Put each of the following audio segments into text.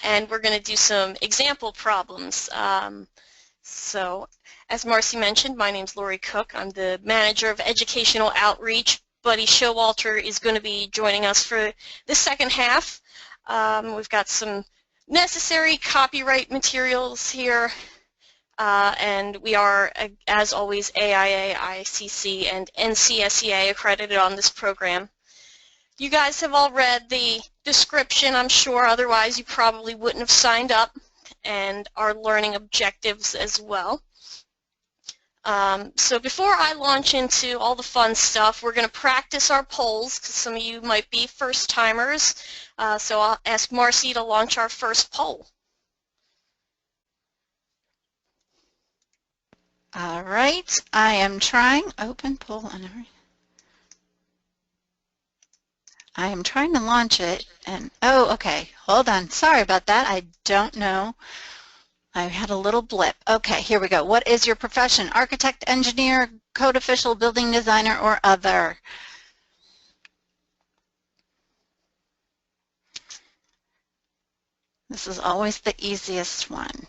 and we're going to do some example problems. So, as Marcy mentioned, my name's Lori Cook. I'm the Manager of Educational Outreach. Buddy Showalter is going to be joining us for the second half. We've got some necessary copyright materials here, and we are, as always, AIA, ICC, and NCSEA accredited on this program. You guys have all read the description, I'm sure, otherwise you probably wouldn't have signed up, and our learning objectives as well. So before I launch into all the fun stuff, we're going to practice our polls, because some of you might be first-timers. So I'll ask Marcy to launch our first poll. All right, I am trying open poll. I am trying to launch it, and oh, okay, hold on. Sorry about that. I don't know. I had a little blip. Okay, here we go. What is your profession? Architect, engineer, code official, building designer, or other? This is always the easiest one.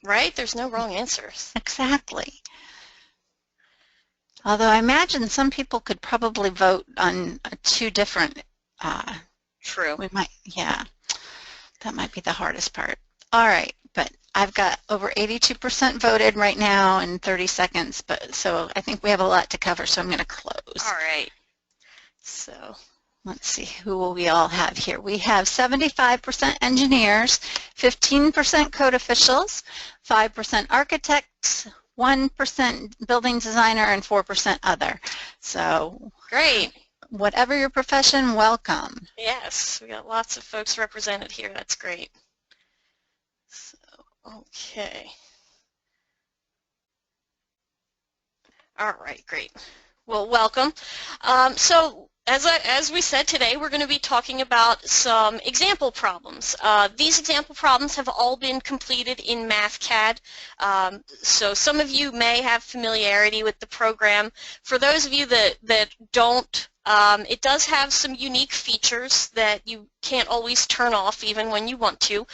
Right? There's no wrong answers. Exactly. Although I imagine some people could probably vote on two different. True. We might, yeah. That might be the hardest part. All right, but I've got over 82% voted right now in 30 seconds, but so I think we have a lot to cover, so I'm going to close. All right. So let's see, who will we all have here? We have 75% engineers, 15% code officials, 5% architects, 1% building designer, and 4% other. So great. Whatever your profession, welcome. Yes, we got lots of folks represented here. That's great. So, okay. All right, great. Well, welcome. So as we said today, we're going to be talking about some example problems. These example problems have all been completed in MathCAD, so some of you may have familiarity with the program. For those of you that don't, it does have some unique features that you can't always turn off even when you want to.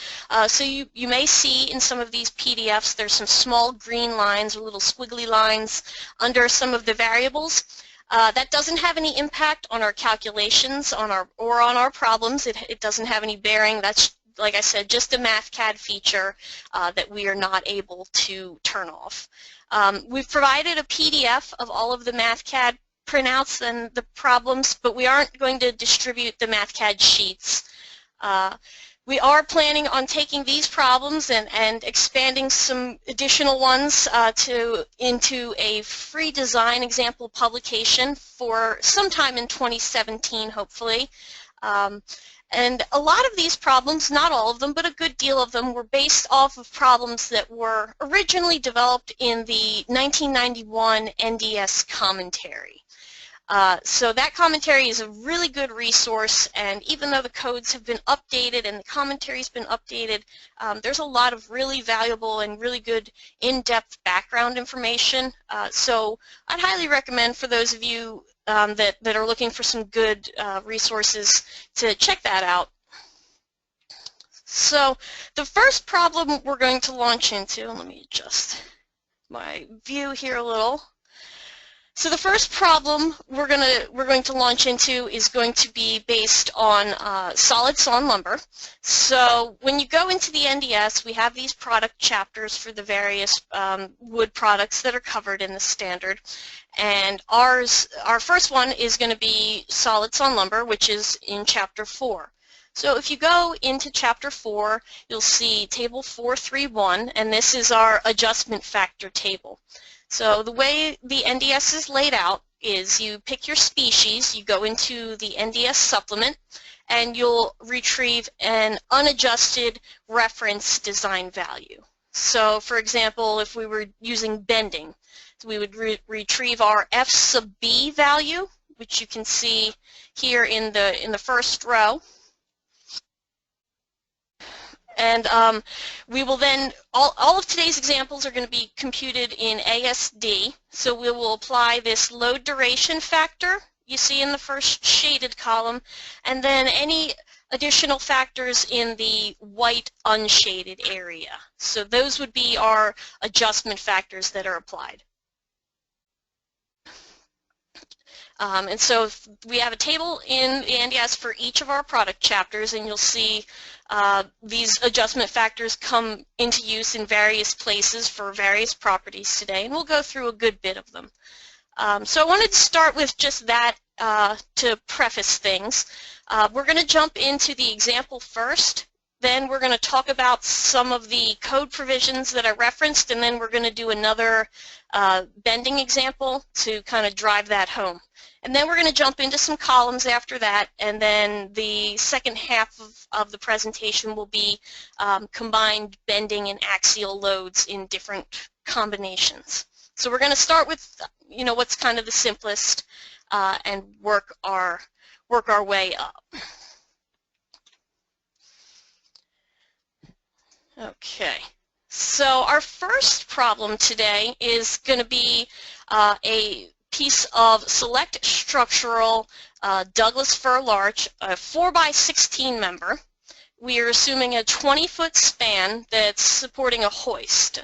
So you may see in some of these PDFs there's some small green lines or little squiggly lines under some of the variables. That doesn't have any impact on our calculations on our problems. It doesn't have any bearing. That's, like I said, just a MathCAD feature that we are not able to turn off. We've provided a PDF of all of the MathCAD printouts and the problems, but we aren't going to distribute the MathCAD sheets. We are planning on taking these problems and expanding some additional ones into a free design example publication for sometime in 2017, hopefully. And a lot of these problems, not all of them, but a good deal of them, were based off of problems that were originally developed in the 1991 NDS commentary. So that commentary is a really good resource, and even though the codes have been updated and the commentary's been updated, there's a lot of really valuable and really good in-depth background information. So I'd highly recommend for those of you that are looking for some good resources to check that out. So the first problem we're going to launch into, let me adjust my view here a little. So the first problem we're going to launch into is going to be based on solid sawn lumber. So when you go into the NDS, we have these product chapters for the various wood products that are covered in the standard. And our first one is going to be solid sawn lumber, which is in Chapter 4. So if you go into Chapter 4, you'll see Table 431, and this is our adjustment factor table. So the way the NDS is laid out is you pick your species, you go into the NDS Supplement, and you'll retrieve an unadjusted reference design value. So for example, if we were using bending, we would retrieve our F sub B value, which you can see here in the first row. And we will then, all of today's examples are going to be computed in ASD, so we will apply this load duration factor you see in the first shaded column, and then any additional factors in the white unshaded area. So those would be our adjustment factors that are applied. And so we have a table in the NDS for each of our product chapters, and you'll see these adjustment factors come into use in various places for various properties today, and we'll go through a good bit of them. So I wanted to start with just that to preface things. We're going to jump into the example first, then we're going to talk about some of the code provisions that I referenced, and then we're going to do another bending example to kind of drive that home. And then we're going to jump into some columns after that, and then the second half of the presentation will be combined bending and axial loads in different combinations. So we're going to start with, you know, what's kind of the simplest and work our way up. Okay, so our first problem today is going to be a piece of select structural Douglas fir larch, a 4x16 member. We are assuming a 20-foot span that's supporting a hoist.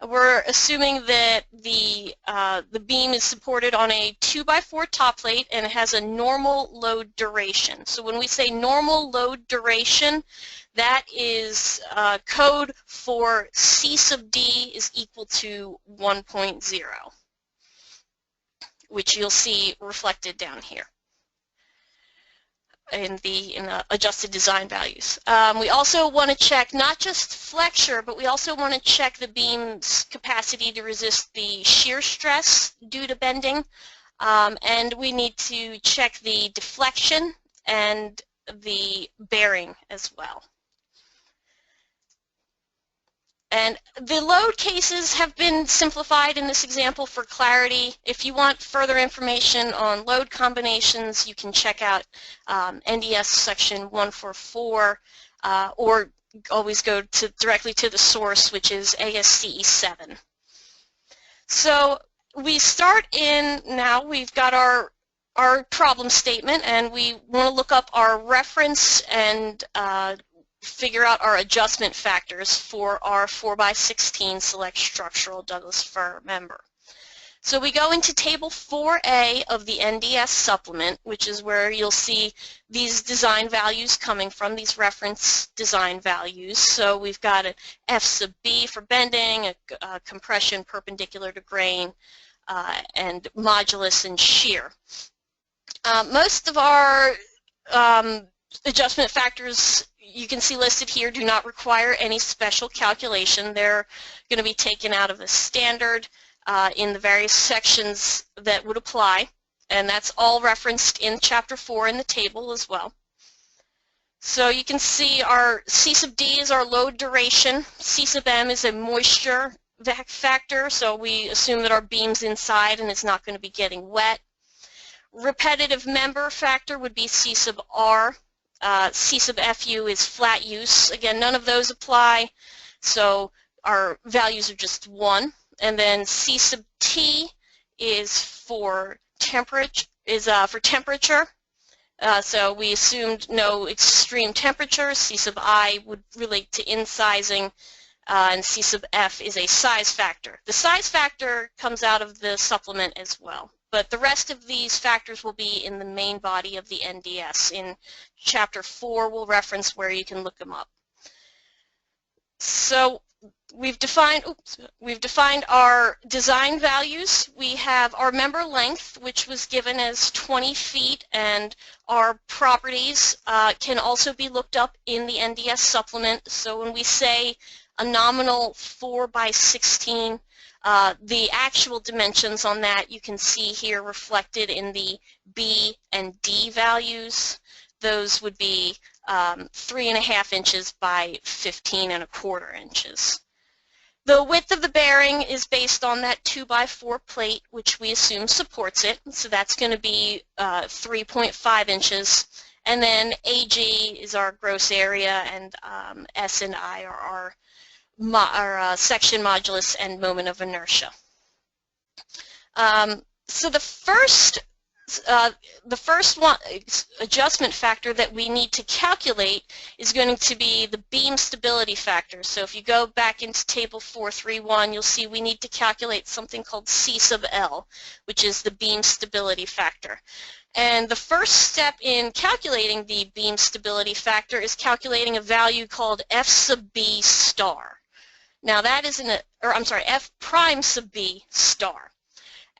We're assuming that the beam is supported on a 2x4 top plate and it has a normal load duration. So when we say normal load duration, that is code for C sub D is equal to 1.0, which you'll see reflected down here in the adjusted design values. We also want to check not just flexure, but we also want to check the beam's capacity to resist the shear stress due to bending, and we need to check the deflection and the bearing as well. And the load cases have been simplified in this example for clarity. If you want further information on load combinations, you can check out NDS section 144, or always go directly to the source, which is ASCE 7. So we start in, now we've got our problem statement, and we want to look up our reference and figure out our adjustment factors for our 4x16 select structural Douglas fir member. So we go into table 4A of the NDS supplement, which is where you'll see these design values coming from, these reference design values. So we've got an F sub B for bending, a compression perpendicular to grain, and modulus and shear. Most of our adjustment factors you can see listed here do not require any special calculation. They're going to be taken out of the standard in the various sections that would apply, and that's all referenced in Chapter 4 in the table as well. So you can see our C sub D is our load duration, C sub M is a moisture factor, so we assume that our beam's inside and it's not going to be getting wet. Repetitive member factor would be C sub R. C sub FU is flat use. Again, none of those apply, so our values are just 1. And then C sub T is for temperature. So we assumed no extreme temperature. C sub I would relate to incising, and C sub F is a size factor. The size factor comes out of the supplement as well. But the rest of these factors will be in the main body of the NDS. In Chapter 4, we'll reference where you can look them up. So we've defined our design values. We have our member length, which was given as 20 feet, and our properties can also be looked up in the NDS supplement. So when we say a nominal 4x16, the actual dimensions on that you can see here reflected in the B and D values. Those would be 3.5 inches by 15.25 inches. The width of the bearing is based on that 2x4 plate, which we assume supports it. So that's going to be 3.5 inches. And then AG is our gross area, and S and I are our section modulus and moment of inertia. So the first the first one adjustment factor that we need to calculate is going to be the beam stability factor. So if you go back into table 431, you'll see we need to calculate something called C sub L, which is the beam stability factor. And the first step in calculating the beam stability factor is calculating a value called F sub B star. Now that is F prime sub B star.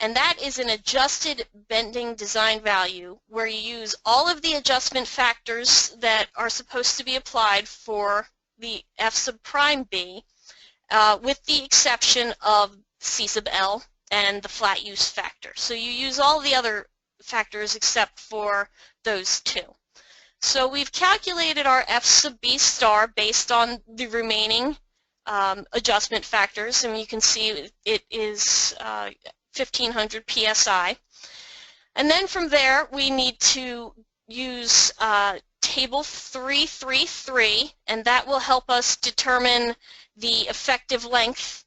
And that is an adjusted bending design value where you use all of the adjustment factors that are supposed to be applied for the F sub prime B, with the exception of C sub L and the flat use factor. So you use all the other factors except for those two. So we've calculated our F sub B star based on the remaining adjustment factors, and you can see it is 1500 psi. And then from there we need to use table 333, and that will help us determine the effective length.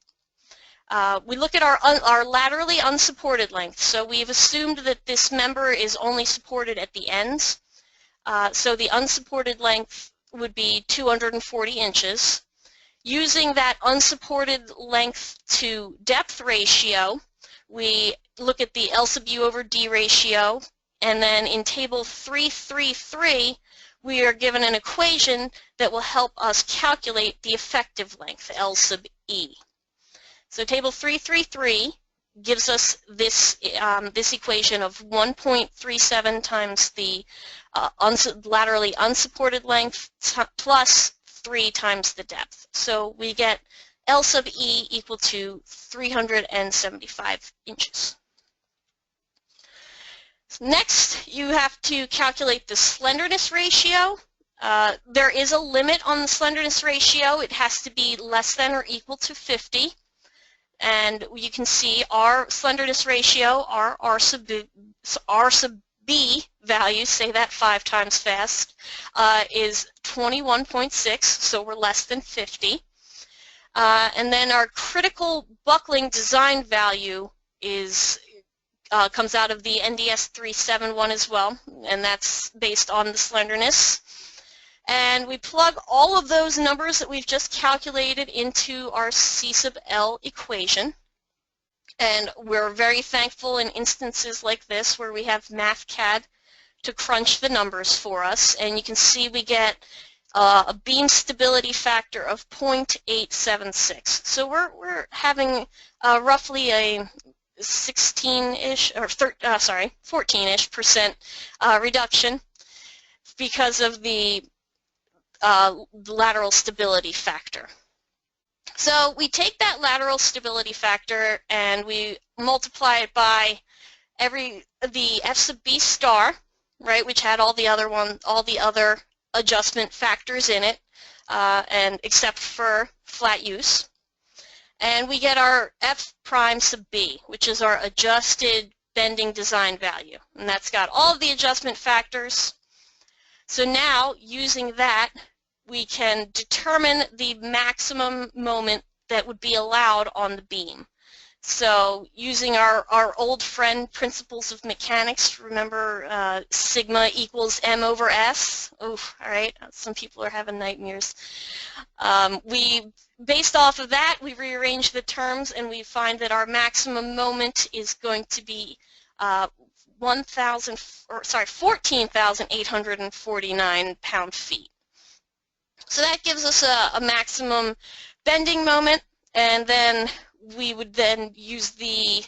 We look at our laterally unsupported length. So we've assumed that this member is only supported at the ends. So the unsupported length would be 240 inches. Using that unsupported length to depth ratio, we look at the L sub U over D ratio, and then in table 333 we are given an equation that will help us calculate the effective length, L sub E. So table 333 gives us this, this equation of 1.37 times the laterally unsupported length plus 3 times the depth. So we get L sub E equal to 375 inches. Next, you have to calculate the slenderness ratio. There is a limit on the slenderness ratio. It has to be less than or equal to 50. And you can see our slenderness ratio, our R sub B value, say that 5 times fast, is 21.6, so we're less than 50. And then our critical buckling design value is comes out of the NDS 371 as well, and that's based on the slenderness. And we plug all of those numbers that we've just calculated into our C sub L equation. And we're very thankful in instances like this where we have MathCAD to crunch the numbers for us. And you can see we get a beam stability factor of 0.876. So we're having roughly a 16-ish, or 14-ish% reduction because of the lateral stability factor. So we take that lateral stability factor and we multiply it by the F sub B star, right, which had all the other adjustment factors in it, and except for flat use. And we get our F prime sub B, which is our adjusted bending design value. And that's got all of the adjustment factors. So now, using that, we can determine the maximum moment that would be allowed on the beam. So using our old friend principles of mechanics, remember sigma equals m over s? Oof, all right, some people are having nightmares. Based off of that, we rearrange the terms and we find that our maximum moment is going to be 14,849 pound-feet. So that gives us a maximum bending moment, and then we would then use the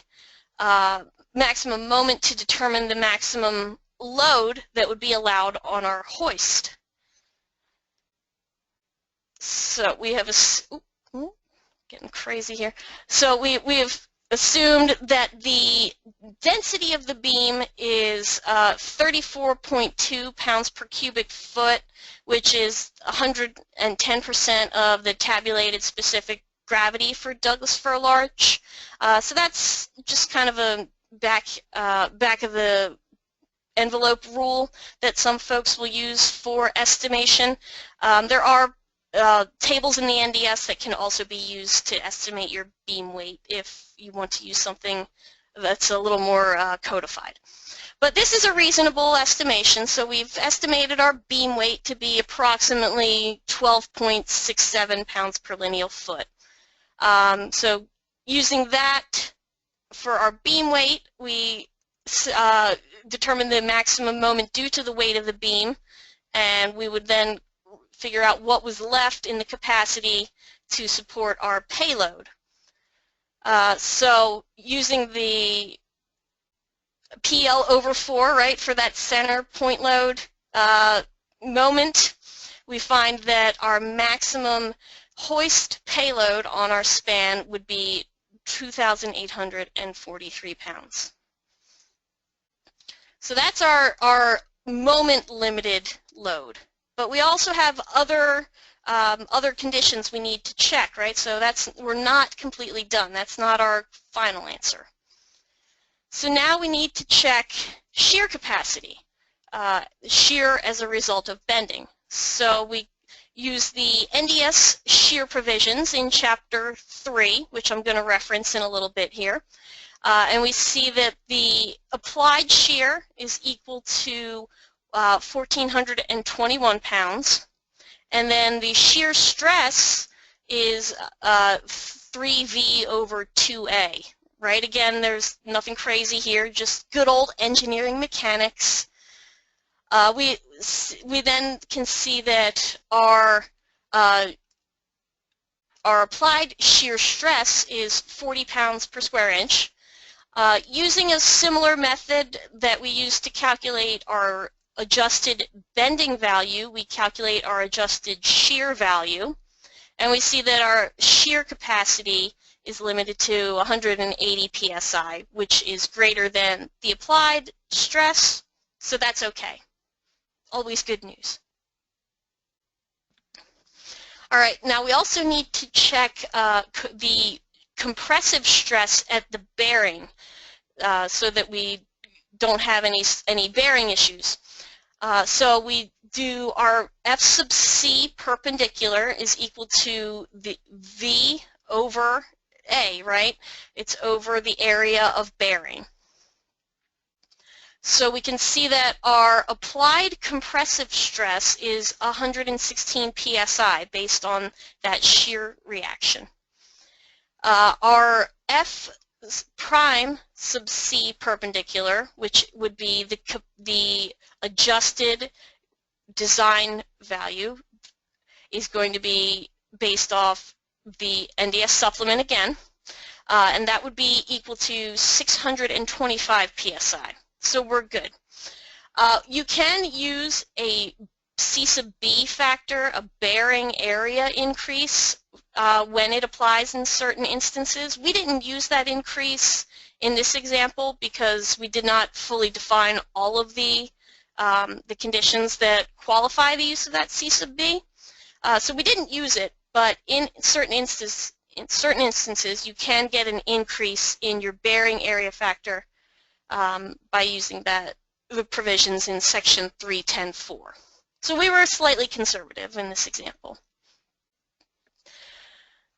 maximum moment to determine the maximum load that would be allowed on our hoist. So we have getting crazy here. So we have assumed that the density of the beam is 34.2 pounds per cubic foot, which is 110% of the tabulated specific gravity for Douglas fir larch. So that's just kind of a back of the envelope rule that some folks will use for estimation. There are tables in the NDS that can also be used to estimate your beam weight if you want to use something that's a little more codified. But this is a reasonable estimation, so we've estimated our beam weight to be approximately 12.67 pounds per lineal foot. So using that for our beam weight, we determine the maximum moment due to the weight of the beam, and we would then figure out what was left in the capacity to support our payload. So using the PL over 4, right, for that center point load moment, we find that our maximum hoist payload on our span would be 2,843 pounds. So that's our moment-limited load. But we also have other conditions we need to check, right? So we're not completely done. That's not our final answer. So now we need to check shear capacity, shear as a result of bending. So we use the NDS shear provisions in Chapter 3, which I'm going to reference in a little bit here. And we see that the applied shear is equal to 1,421 pounds. And then the shear stress is 3V over 2A. Right? Again, there's nothing crazy here, just good old engineering mechanics. We then can see that our applied shear stress is 40 pounds per square inch. Using a similar method that we use to calculate our adjusted bending value, we calculate our adjusted shear value, and we see that our shear capacity is limited to 180 psi, which is greater than the applied stress, so that's okay. Always good news. All right, now we also need to check the compressive stress at the bearing so that we don't have any bearing issues. So we do our F sub C perpendicular is equal to the V over A, right? It's over the area of bearing. So we can see that our applied compressive stress is 116 psi based on that shear reaction. Our F prime sub C perpendicular, which would be the adjusted design value, is going to be based off the NDS supplement again, and that would be equal to 625 psi. So we're good. You can use a C sub B factor, a bearing area increase, when it applies in certain instances. We didn't use that increase in this example because we did not fully define all of the conditions that qualify the use of that C sub B. So we didn't use it, but in certain instances you can get an increase in your bearing area factor by using the provisions in section 310.4. So we were slightly conservative in this example.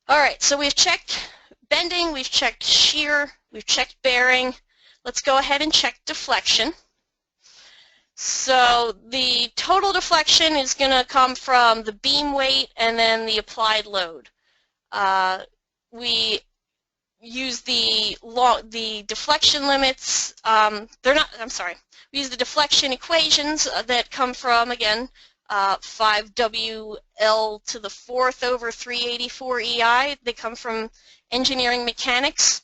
All right, so we've checked bending, we've checked shear, we've checked bearing. Let's go ahead and check deflection. So the total deflection is going to come from the beam weight and then the applied load. We use the deflection limits. We use the deflection equations that come from, again, 5WL to the 4th over 384 EI. They come from engineering mechanics.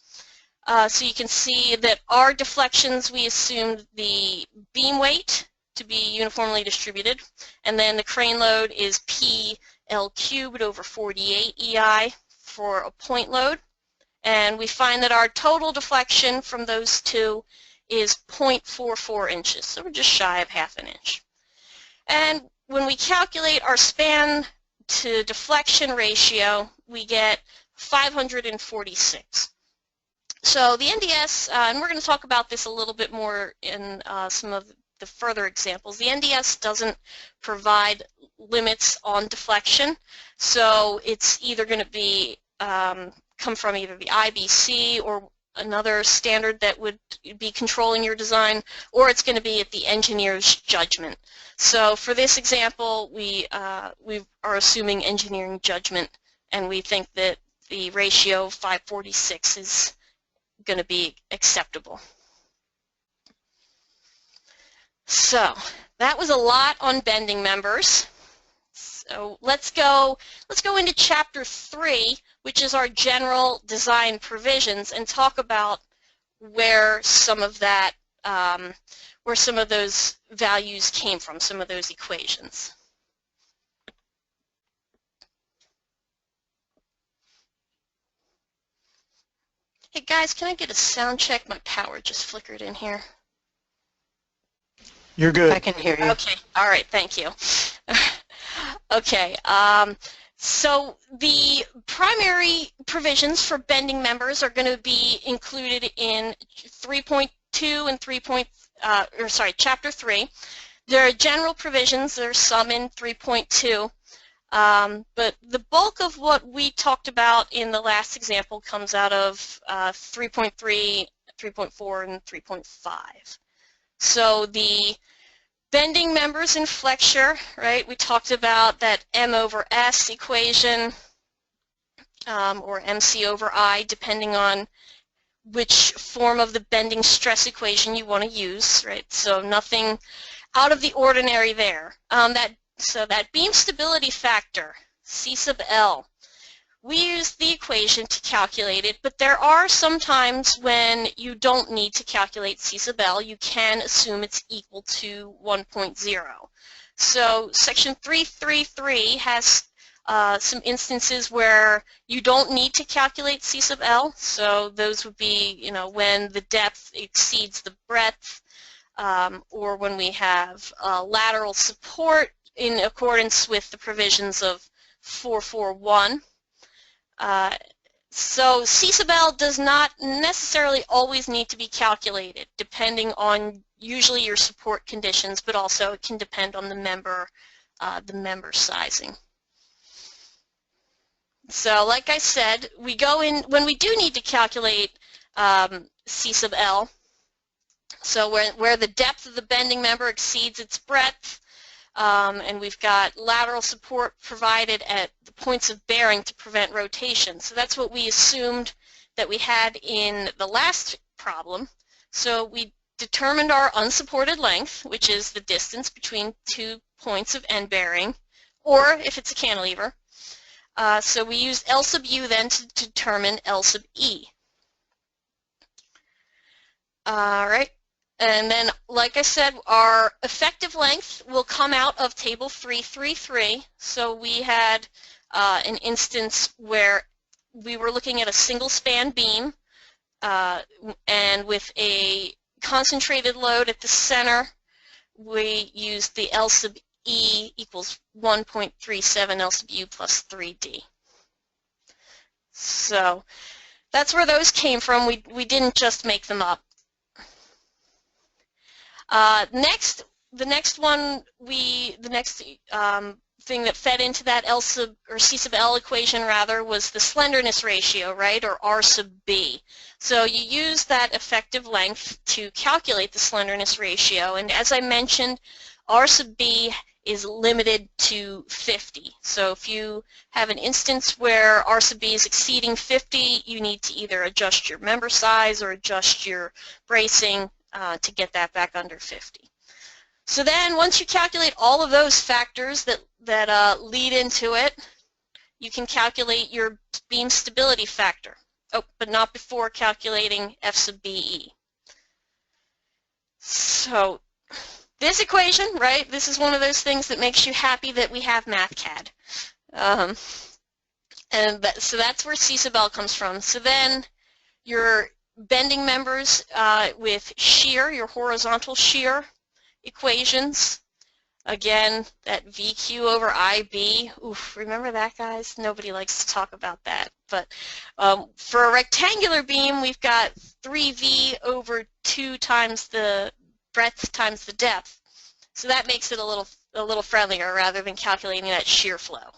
So you can see that our deflections, we assumed the beam weight to be uniformly distributed, and then the crane load is PL cubed over 48 EI for a point load. And we find that our total deflection from those two is 0.44 inches, so we're just shy of half an inch. And when we calculate our span to deflection ratio, we get 546. So the NDS, and we're going to talk about this a little bit more in some of the further examples, the NDS doesn't provide limits on deflection, so it's either going to be come from either the IBC or another standard that would be controlling your design, or it's going to be at the engineer's judgment. So for this example, we are assuming engineering judgment, and we think that the ratio 546 is going to be acceptable. So that was a lot on bending members. So let's go into Chapter 3, which is our general design provisions, and talk about where some of that, where some of those values came from, some of those equations. Hey guys, can I get a sound check? My power just flickered in here. You're good. I can hear you. Okay, all right, thank you. Okay, so the primary provisions for bending members are going to be included in 3.2 and Chapter 3. There are general provisions. There's some in 3.2, but the bulk of what we talked about in the last example comes out of 3.3, 3.4, and 3.5. So the bending members in flexure, right? We talked about that M over S equation, or MC over I, depending on which form of the bending stress equation you want to use, right? So nothing out of the ordinary there. So that beam stability factor, C sub L, we use the equation to calculate it, but there are some times when you don't need to calculate C sub L. You can assume it's equal to 1.0. So Section 333 has some instances where you don't need to calculate C sub L. So those would be, you know, when the depth exceeds the breadth, or when we have lateral support in accordance with the provisions of 441. So C sub L does not necessarily always need to be calculated, depending on usually your support conditions, but also it can depend on the member sizing. So like I said, we go in when we do need to calculate C sub L. So where the depth of the bending member exceeds its breadth, and we've got lateral support provided at the points of bearing to prevent rotation. So that's what we assumed that we had in the last problem. So we determined our unsupported length, which is the distance between 2 points of end bearing, or if it's a cantilever. So we used L sub U then to determine L sub E. All right. And then, like I said, our effective length will come out of Table 333. So we had an instance where we were looking at a single span beam, and with a concentrated load at the center, we used the L sub E equals 1.37 L sub U plus 3D. So that's where those came from. We didn't just make them up. The next thing that fed into that L sub or C sub L equation rather was the slenderness ratio, right, or R sub B. So you use that effective length to calculate the slenderness ratio, and as I mentioned, R sub B is limited to 50. So if you have an instance where R sub B is exceeding 50, you need to either adjust your member size or adjust your bracing to get that back under 50. So then once you calculate all of those factors that lead into it, you can calculate your beam stability factor. Oh, but not before calculating F sub BE. So this equation, right, this is one of those things that makes you happy that we have MathCAD. So that's where C sub L comes from. So then your bending members with shear, your horizontal shear equations. Again, that VQ over IB. Oof, remember that, guys? Nobody likes to talk about that. But for a rectangular beam, we've got 3V over 2 times the breadth times the depth. So that makes it a little friendlier rather than calculating that shear flow.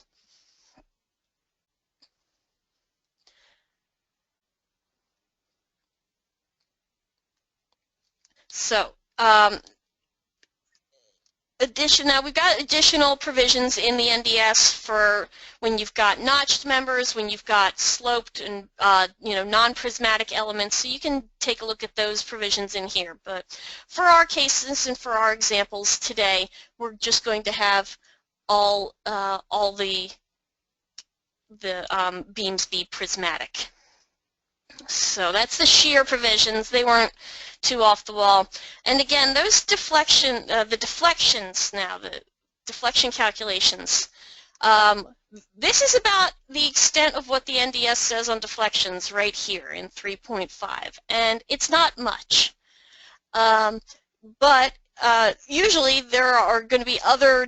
So now we've got additional provisions in the NDS for when you've got notched members, when you've got sloped and non-prismatic elements. So you can take a look at those provisions in here. But for our cases and for our examples today, we're just going to have all the beams be prismatic. So that's the shear provisions. They weren't too off the wall. And again, those deflection calculations, this is about the extent of what the NDS says on deflections right here in 3.5, and it's not much. But usually there are going to be other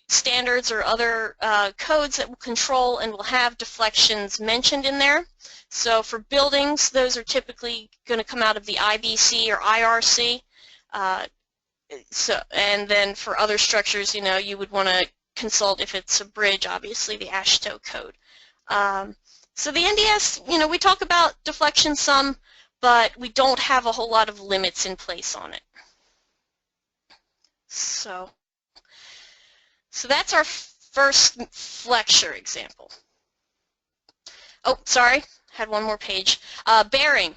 standards or other codes that will control and will have deflections mentioned in there. So for buildings, those are typically going to come out of the IBC or IRC. And then for other structures, you would want to consult, if it's a bridge, obviously the AASHTO code. So the NDS, we talk about deflection some, but we don't have a whole lot of limits in place on it. So that's our first flexure example. Oh, sorry, had one more page. Bearing.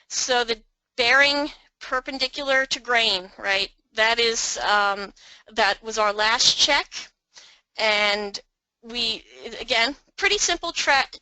So the bearing perpendicular to grain, right? That is that was our last check, and we again pretty simple check.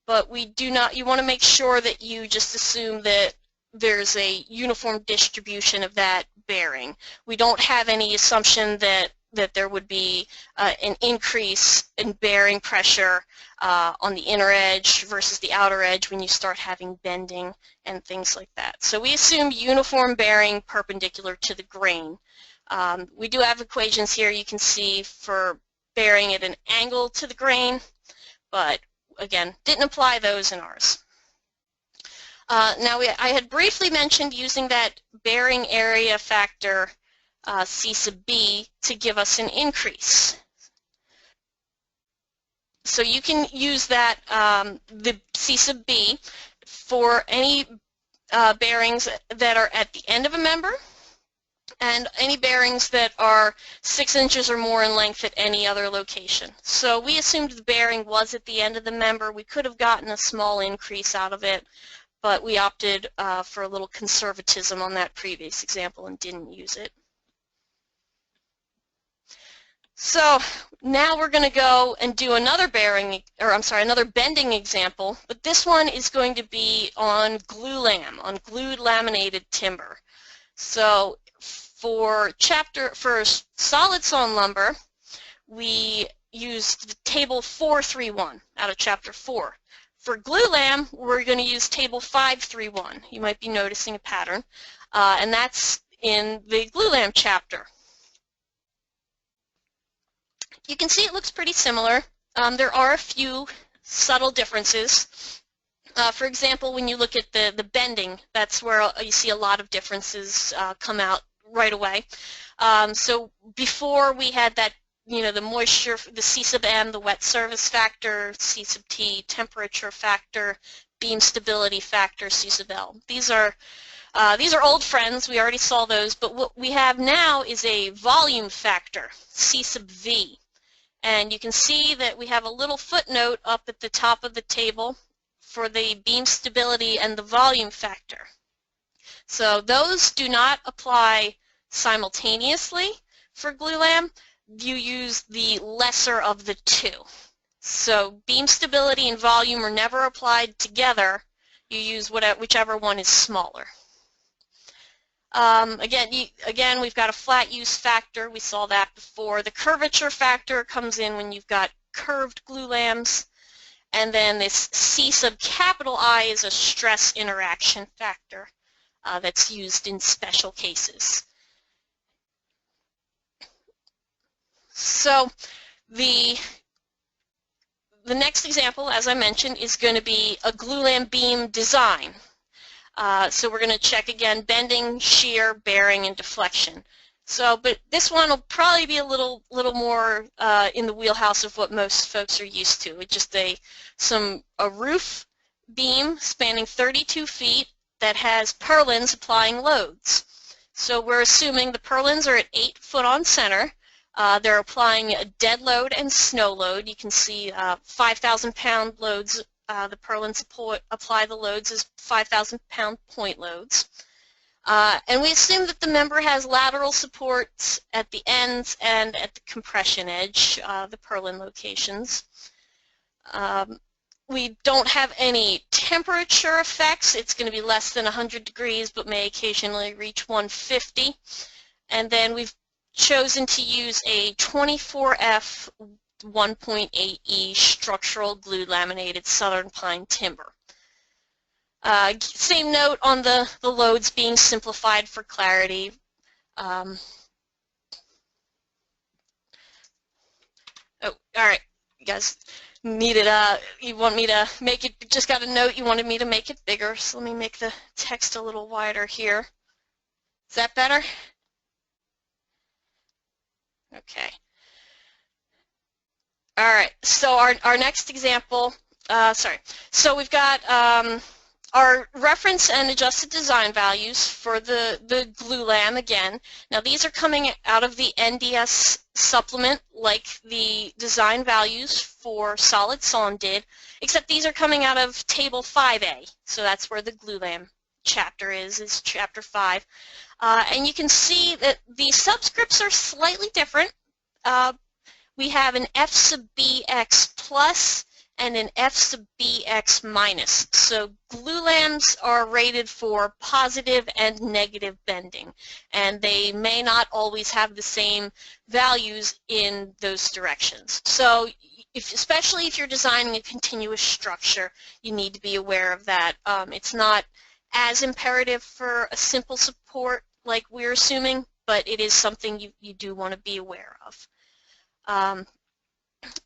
But we do not. You want to make sure that you just assume that there's a uniform distribution of that bearing. We don't have any assumption that there would be an increase in bearing pressure on the inner edge versus the outer edge when you start having bending and things like that. So we assume uniform bearing perpendicular to the grain. We do have equations here you can see for bearing at an angle to the grain, but again, didn't apply those in ours. Now I had briefly mentioned using that bearing area factor C sub B to give us an increase. So you can use that, the C sub B, for any bearings that are at the end of a member and any bearings that are 6 inches or more in length at any other location. So we assumed the bearing was at the end of the member. We could have gotten a small increase out of it, but we opted for a little conservatism on that previous example and didn't use it. So now we're going to go and do another another bending example, but this one is going to be on glulam, on glued laminated timber. So for solid sawn lumber, we used table 431 out of chapter 4. For glulam, we're going to use table 531. You might be noticing a pattern, and that's in the glulam chapter. You can see it looks pretty similar. There are a few subtle differences. For example, when you look at the bending, that's where you see a lot of differences come out right away. So before we had that, the moisture, the C sub M, the wet service factor, C sub T, temperature factor, beam stability factor, C sub L. These are old friends. We already saw those, but what we have now is a volume factor, C sub V. And you can see that we have a little footnote up at the top of the table for the beam stability and the volume factor. So those do not apply simultaneously for glulam. You use the lesser of the two. So beam stability and volume are never applied together. You use whichever one is smaller. Again, we've got a flat use factor. We saw that before. The curvature factor comes in when you've got curved glulams. And then this C sub capital I is a stress interaction factor that's used in special cases. So the next example, as I mentioned, is going to be a glulam beam design. So we're going to check again bending, shear, bearing, and deflection. So, but this one will probably be a little more in the wheelhouse of what most folks are used to. It's just a roof beam spanning 32 feet that has purlins applying loads. So we're assuming the purlins are at 8 foot on center. They're applying a dead load and snow load. You can see 5,000-pound loads. The purlins apply the loads as 5,000-pound point loads. And we assume that the member has lateral supports at the ends and at the compression edge, the purlin locations. We don't have any temperature effects. It's going to be less than 100 degrees, but may occasionally reach 150. And then we've chosen to use a 24F 1.8E structural glue laminated southern pine timber. Same note on the loads being simplified for clarity. Oh, all right, you guys needed you want me to make it, just got a note you wanted me to make it bigger, so let me make the text a little wider here. Is that better? Okay. All right, so our next example, so we've got our reference and adjusted design values for the glue lam again. Now these are coming out of the NDS supplement like the design values for solid sawn did, except these are coming out of table 5A. So that's where the glue lam chapter is chapter 5. And you can see that the subscripts are slightly different. We have an F sub BX plus and an F sub BX minus. So glue lams are rated for positive and negative bending, and they may not always have the same values in those directions. So especially if you're designing a continuous structure, you need to be aware of that. It's not as imperative for a simple support like we're assuming, but it is something you do want to be aware of.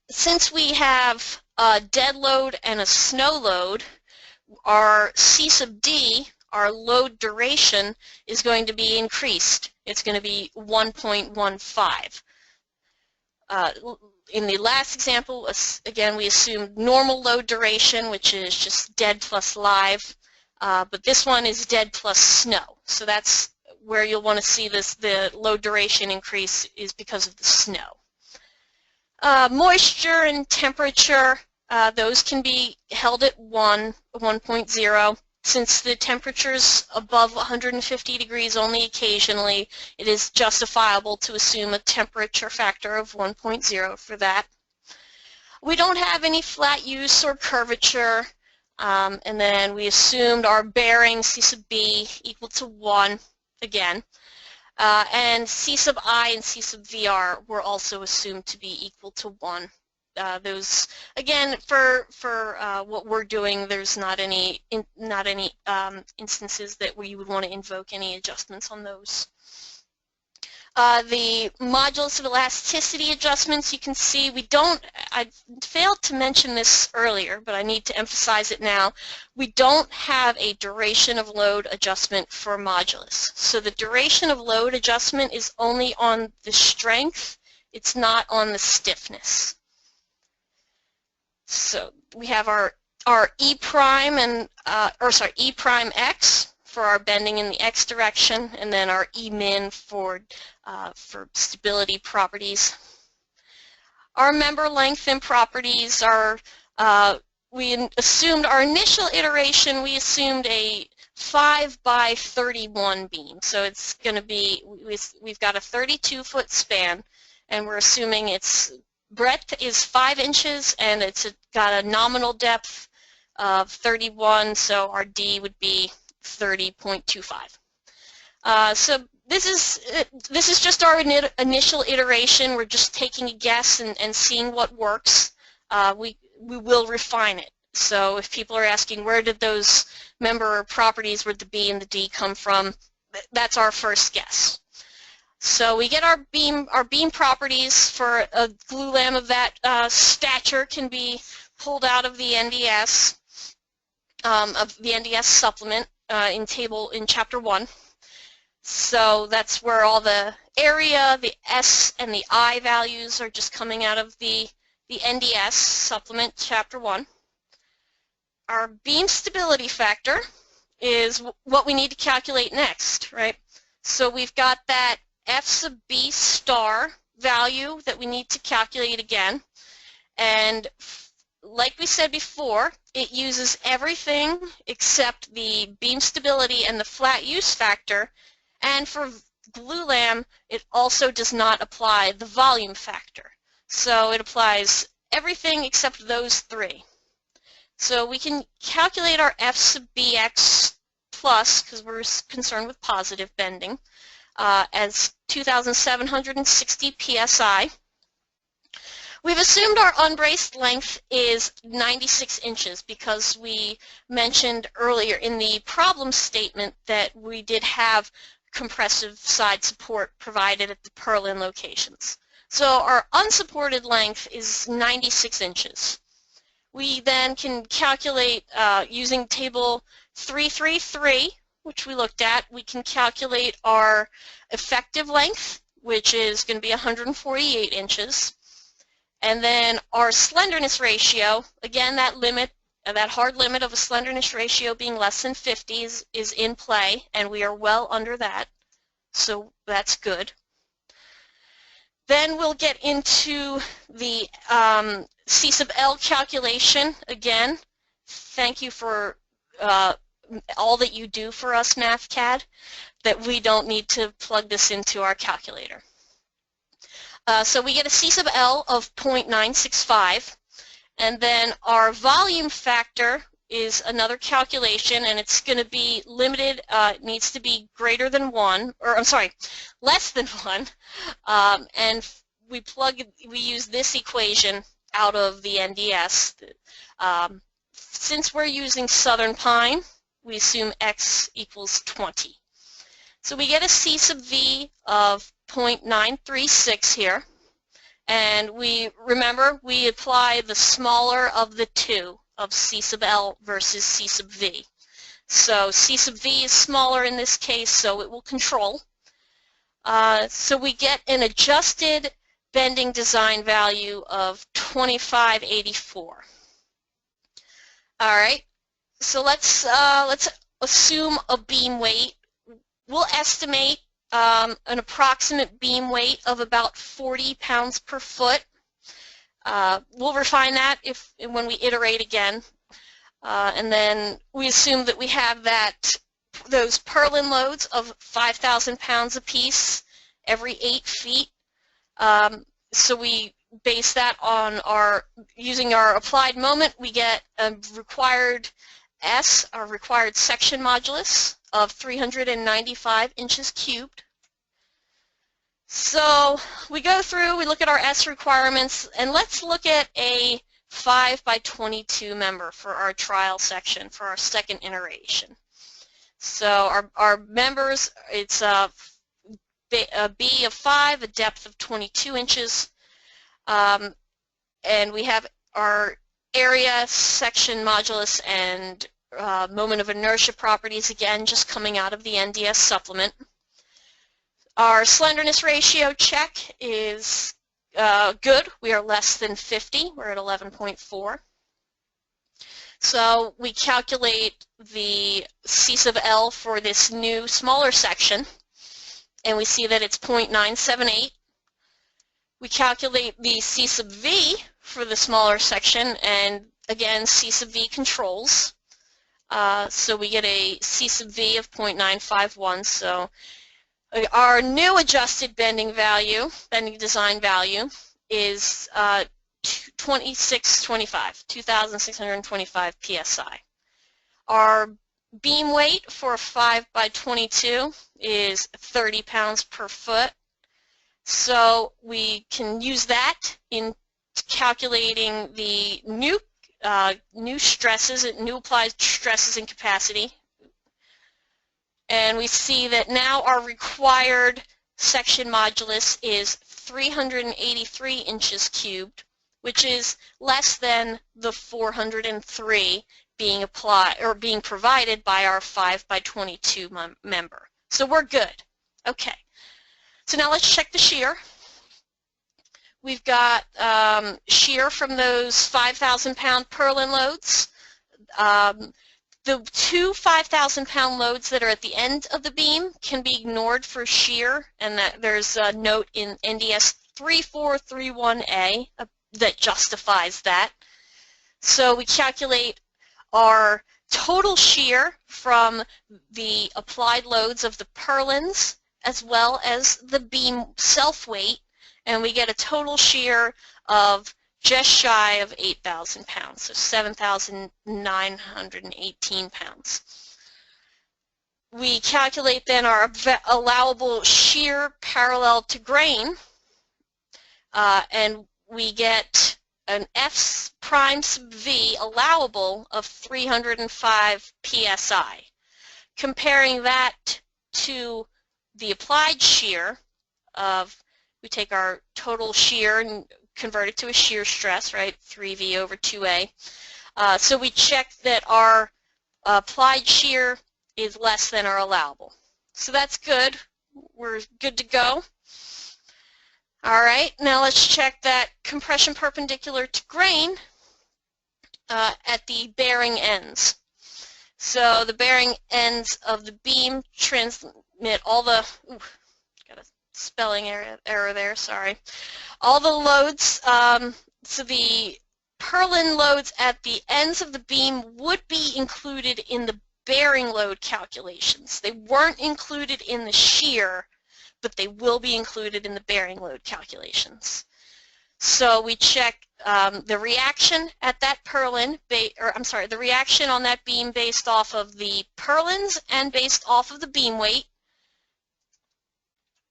Since we have a dead load and a snow load, our C sub D, our load duration, is going to be increased. It's going to be 1.15. In the last example, again, we assumed normal load duration, which is just dead plus live, but this one is dead plus snow. So that's where you'll want to see the load duration increase is because of the snow. Moisture and temperature, those can be held at 1.0. Since the temperature's above 150 degrees only occasionally, it is justifiable to assume a temperature factor of 1.0 for that. We don't have any flat use or curvature, and then we assumed our bearing C sub B equal to 1 again. And C sub I and C sub VR were also assumed to be equal to 1. Those, again, for what we're doing, there's not any instances that where you would want to invoke any adjustments on those. The modulus of elasticity adjustments, you can see we don't, I failed to mention this earlier, but I need to emphasize it now. We don't have a duration of load adjustment for modulus. So the duration of load adjustment is only on the strength, it's not on the stiffness. So we have our E prime and, E prime X for our bending in the X direction, and then our E min for stability properties. Our member length and properties are, we assumed our initial iteration, we assumed a 5 by 31 beam. So it's going to be, we've got a 32-foot span, and we're assuming its breadth is 5 inches, and it's got a nominal depth of 31, so our D would be 30.25. So this is just our initial iteration. We're just taking a guess and seeing what works. We will refine it. So if people are asking where did those member properties with the B and the D come from, that's our first guess. So we get our beam properties for a glue lam of that stature can be pulled out of the NDS supplement in chapter 1. So that's where all the area, the S and the I values are just coming out of the NDS supplement chapter 1. Our beam stability factor is what we need to calculate next, right? So we've got that F sub B star value that we need to calculate again. And like we said before, it uses everything except the beam stability and the flat use factor. And for glulam, it also does not apply the volume factor. So it applies everything except those three. So we can calculate our F sub Bx plus, because we're concerned with positive bending, as 2,760 psi. We've assumed our unbraced length is 96 inches because we mentioned earlier in the problem statement that we did have compressive side support provided at the purlin locations. So our unsupported length is 96 inches. We then can calculate using table 333, which we looked at. We can calculate our effective length, which is going to be 148 inches. And then our slenderness ratio, again, that limit, that hard limit of a slenderness ratio being less than 50 is in play, and we are well under that. So that's good. Then we'll get into the C sub L calculation. Again, thank you for all that you do for us, NaVCAD, that we don't need to plug this into our calculator. So we get a C sub L of 0.965, and then our volume factor is another calculation, and it's going to be limited. It needs to be greater than 1, or I'm sorry, less than 1, and we use this equation out of the NDS. Since we're using southern pine, we assume X equals 20. So we get a C sub V of 0.936 here, and we remember we apply the smaller of the two of C sub L versus C sub V. So C sub V is smaller in this case, so it will control. So we get an adjusted bending design value of 2584. All right, so let's assume a beam weight. We'll estimate an approximate beam weight of about 40 pounds per foot. We'll refine that when we iterate again. And then we assume that we have those purlin loads of 5,000 pounds apiece every 8 feet. So we base that on using our applied moment. We get a required S, our required section modulus, of 395 inches cubed. So we go through, we look at our S requirements, and let's look at a 5 by 22 member for our trial section for our second iteration. So our members, it's a B of 5, a depth of 22 inches, and we have our area, section modulus, and moment of inertia properties, again, just coming out of the NDS supplement. Our slenderness ratio check is good. We are less than 50. We're at 11.4. So we calculate the C sub L for this new smaller section, and we see that it's 0.978. We calculate the C sub V for the smaller section, and again, C sub V controls. So we get a C sub V of 0.951. So our new adjusted bending design value is 2,625 psi. Our beam weight for a 5 by 22 is 30 pounds per foot. So we can use that in calculating the new stresses, new applied stresses and capacity. And we see that now our required section modulus is 383 inches cubed, which is less than the 403 being applied or being provided by our 5 by 22 member. So we're good. Okay. So now let's check the shear. We've got shear from those 5,000 pound purlin loads. The two 5,000-pound loads that are at the end of the beam can be ignored for shear, and that there's a note in NDS 3431A that justifies that. So we calculate our total shear from the applied loads of the purlins as well as the beam self-weight, and we get a total shear of just shy of 8,000 pounds, so 7,918 pounds. We calculate then our allowable shear parallel to grain, and we get an F prime sub V allowable of 305 psi. Comparing that to the applied shear of, we take our total shear and convert it to a shear stress, right, 3V over 2A. So we check that our applied shear is less than our allowable. So that's good. We're good to go. All right, now let's check that compression perpendicular to grain at the bearing ends. So the bearing ends of the beam transmit all the, got a spelling error there, sorry. All the loads, so the purlin loads at the ends of the beam would be included in the bearing load calculations. They weren't included in the shear, but they will be included in the bearing load calculations. So we check the reaction at that purlin, the reaction on that beam based off of the purlins and based off of the beam weight.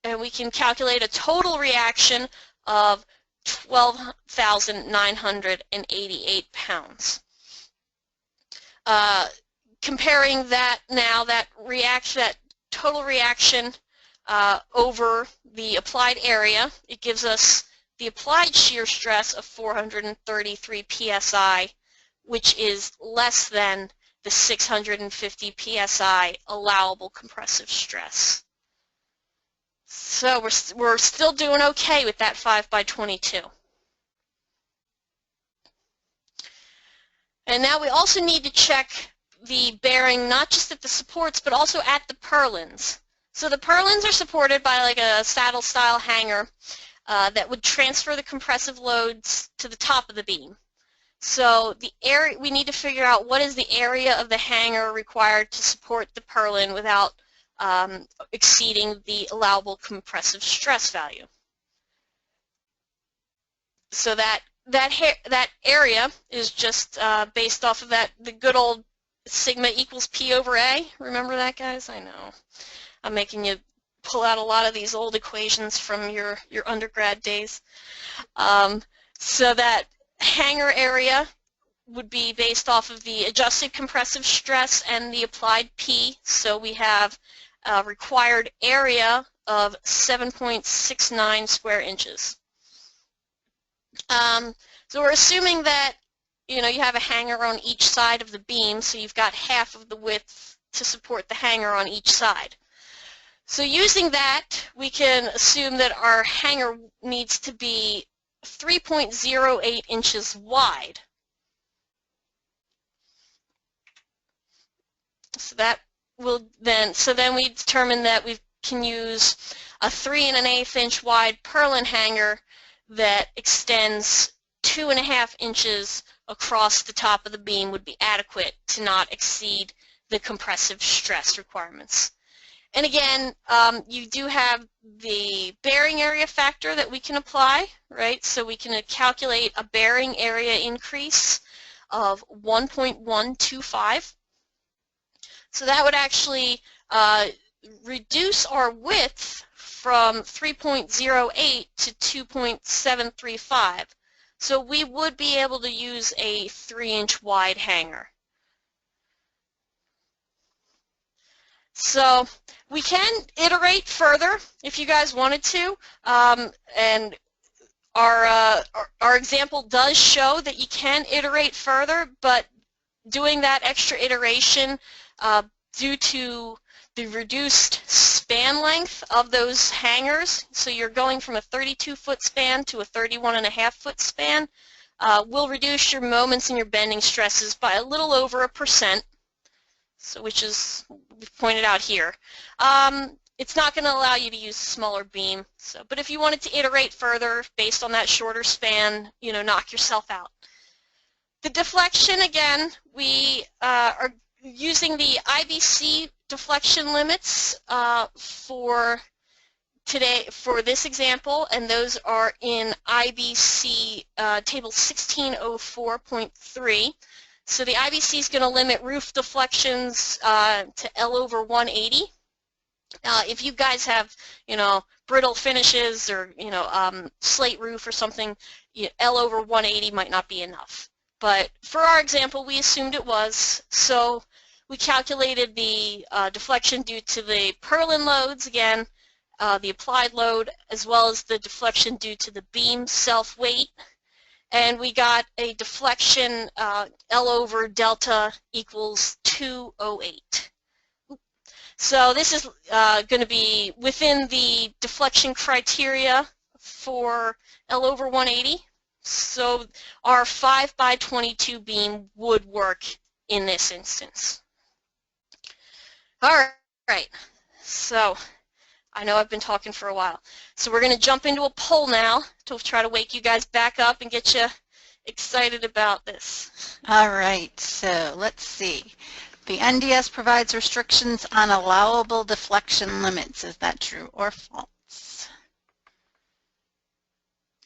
And we can calculate a total reaction of 12,988 pounds. Comparing that now, that total reaction over the applied area, it gives us the applied shear stress of 433 psi, which is less than the 650 psi allowable compressive stress. So we're still doing okay with that 5x22. And now we also need to check the bearing not just at the supports but also at the purlins. So the purlins are supported by like a saddle style hanger that would transfer the compressive loads to the top of the beam. So the area, we need to figure out what is the area of the hanger required to support the purlin without exceeding the allowable compressive stress value. So that area is just based off of the good old sigma equals P over A. Remember that, guys? I know. I'm making you pull out a lot of these old equations from your undergrad days. So that hanger area would be based off of the adjusted compressive stress and the applied P. So we have a required area of 7.69 square inches. So we're assuming that you have a hanger on each side of the beam, so you've got half of the width to support the hanger on each side. So using that, we can assume that our hanger needs to be 3.08 inches wide. So that will then, we determine that we can use a 3 1/8 inch wide purlin hanger that extends 2.5 inches across the top of the beam would be adequate to not exceed the compressive stress requirements. And again, you do have the bearing area factor that we can apply, right? So we can calculate a bearing area increase of 1.125. So that would actually reduce our width from 3.08 to 2.735. So we would be able to use a 3-inch wide hanger. So we can iterate further if you guys wanted to, and our example does show that you can iterate further, but doing that extra iteration due to the reduced span length of those hangers, so you're going from a 32-foot span to a 31.5-foot span, will reduce your moments and your bending stresses by a little over 1%. so which is pointed out here. It's not going to allow you to use a smaller beam. So, but if you wanted to iterate further based on that shorter span, knock yourself out. The deflection, again, we are using the IBC deflection limits for this example, and those are in IBC table 1604.3. So the IBC is going to limit roof deflections to L over 180. If you guys have, brittle finishes or, slate roof or something, L over 180 might not be enough. But for our example, we assumed it was, so we calculated the deflection due to the purlin loads, again, the applied load, as well as the deflection due to the beam self-weight, and we got a deflection L over delta equals 208. So this is going to be within the deflection criteria for L over 180. So our 5 by 22 beam would work in this instance. All right, so I know I've been talking for a while. So we're going to jump into a poll now to try to wake you guys back up and get you excited about this. All right, so let's see. The NDS provides restrictions on allowable deflection limits. Is that true or false?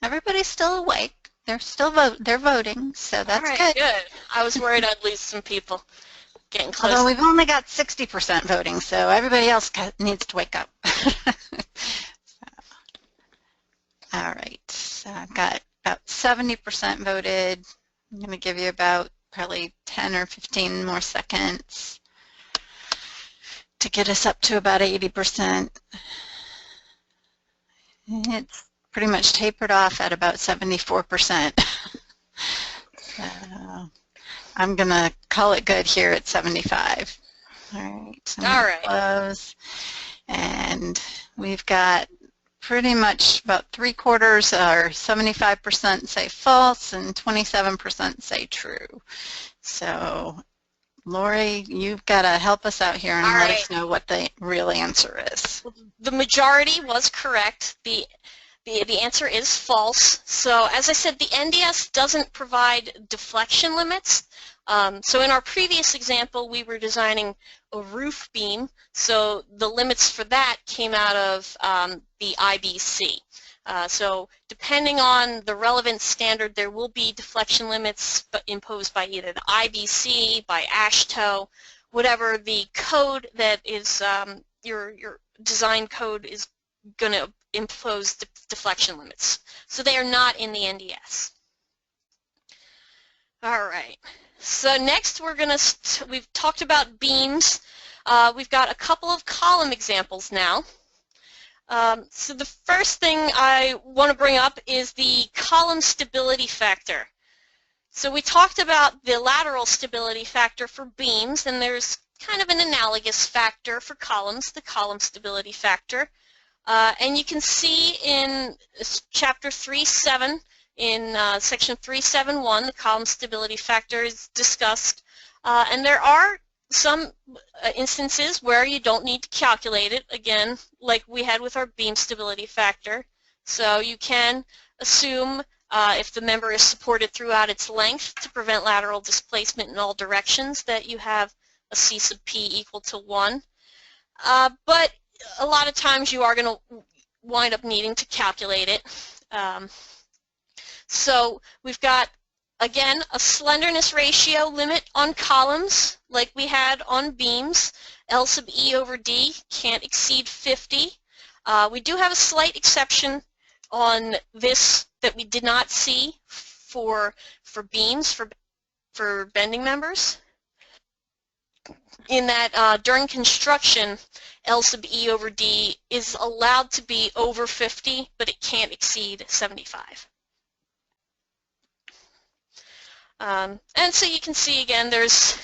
Everybody's still awake. They're still voting, so that's good. Good. I was worried I'd lose some people. Getting close. Although we've only got 60% voting, so everybody else needs to wake up. All right, so I've got about 70% voted. I'm going to give you about probably 10 or 15 more seconds to get us up to about 80%. It's pretty much tapered off at about 74%. So I'm going to call it good here at 75. All right, so I'm going to close. And we've got pretty much about 3/4 or 75% say false and 27% say true. So Lori, you've got to help us out here and let us know what the real answer is. The majority was correct. The answer is false. So as I said, the NDS doesn't provide deflection limits. So in our previous example, we were designing a roof beam, so the limits for that came out of the IBC. So depending on the relevant standard, there will be deflection limits imposed by either the IBC, by AASHTO, whatever the code that is your design code is going to impose deflection limits. So they are not in the NDS. All right. So next we've talked about beams. We've got a couple of column examples now. So the first thing I want to bring up is the column stability factor. So we talked about the lateral stability factor for beams, and there's kind of an analogous factor for columns, the column stability factor. And you can see in chapter 3.7, in section 3.7.1, the column stability factor is discussed. And there are some instances where you don't need to calculate it, again, like we had with our beam stability factor. So you can assume if the member is supported throughout its length to prevent lateral displacement in all directions, that you have a C sub P equal to 1. But a lot of times you are going to wind up needing to calculate it. So we've got, again, a slenderness ratio limit on columns like we had on beams. L sub E over D can't exceed 50. We do have a slight exception on this that we did not see for beams, for bending members, in that during construction, L sub E over D is allowed to be over 50, but it can't exceed 75. And so you can see again there's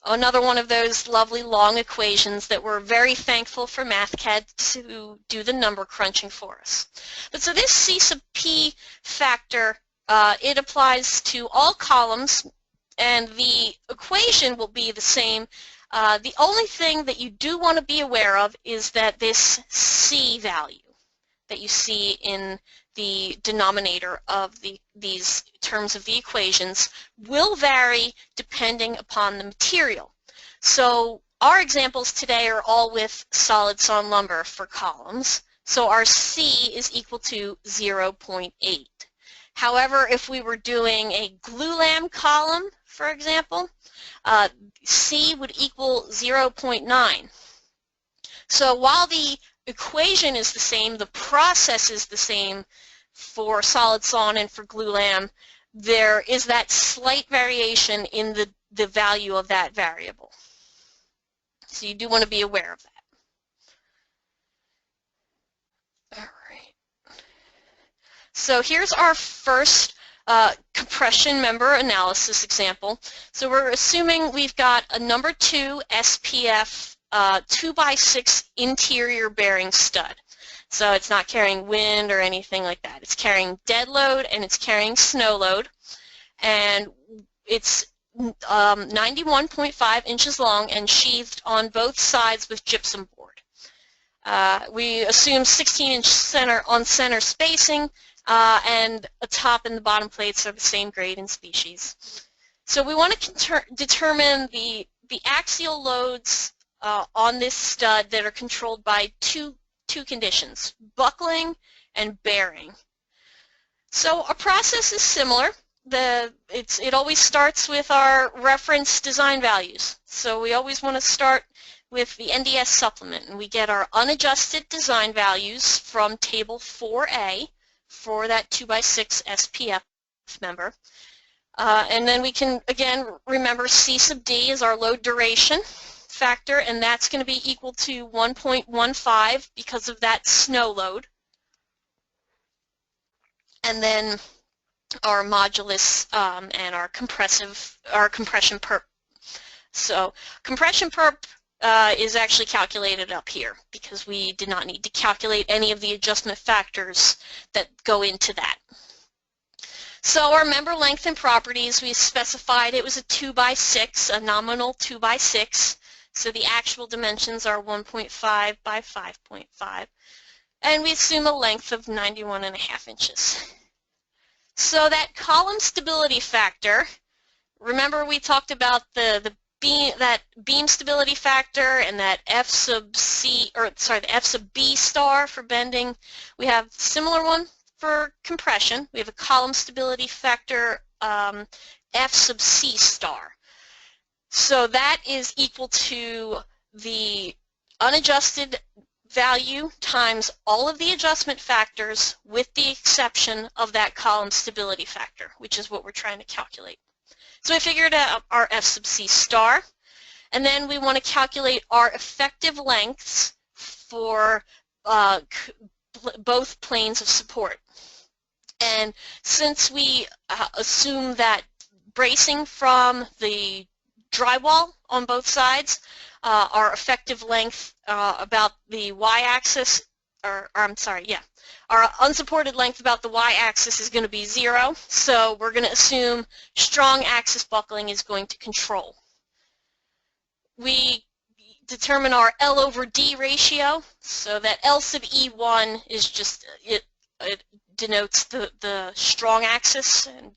another one of those lovely long equations that we're very thankful for MathCAD to do the number crunching for us. But so this C sub P factor, it applies to all columns, and the equation will be the same The only thing that you do want to be aware of is that this C value that you see in the denominator of these terms of the equations will vary depending upon the material. So our examples today are all with solid sawn lumber for columns, so our C is equal to 0.8. However, if we were doing a glulam column, for example, C would equal 0.9. So while the equation is the same, the process is the same for solid sawn and for glulam, there is that slight variation in the value of that variable. So you do want to be aware of that. All right. So here's our first compression member analysis example. So we're assuming we've got a number 2 SPF 2x6 interior bearing stud. So it's not carrying wind or anything like that. It's carrying dead load and it's carrying snow load. And it's 91.5 inches long and sheathed on both sides with gypsum board. We assume 16-inch center spacing, and the top and the bottom plates are the same grade and species. So we want to determine the axial loads on this stud that are controlled by two conditions, buckling and bearing. So our process is similar. It always starts with our reference design values. So we always want to start with the NDS supplement, and we get our unadjusted design values from table 4A for that 2x6 SPF member. And then we can, again, remember C sub D is our load duration factor, and that's going to be equal to 1.15 because of that snow load. And then our modulus and our compression perp. So compression perp is actually calculated up here because we did not need to calculate any of the adjustment factors that go into that. So our member length and properties, we specified it was a 2x6, a nominal 2x6. So the actual dimensions are 1.5 by 5.5. And we assume a length of 91.5 inches. So that column stability factor, remember we talked about that beam stability factor and that F sub B star for bending. We have a similar one for compression. We have a column stability factor F sub C star. So that is equal to the unadjusted value times all of the adjustment factors with the exception of that column stability factor, which is what we're trying to calculate. So we figured out our F sub C star, and then we want to calculate our effective lengths for both planes of support. And since we assume that bracing from the drywall on both sides, our effective length about the y-axis, our unsupported length about the y-axis is going to be 0, so we're going to assume strong axis buckling is going to control. We determine our L over D ratio, so that L sub E1 is just, it denotes the strong axis, and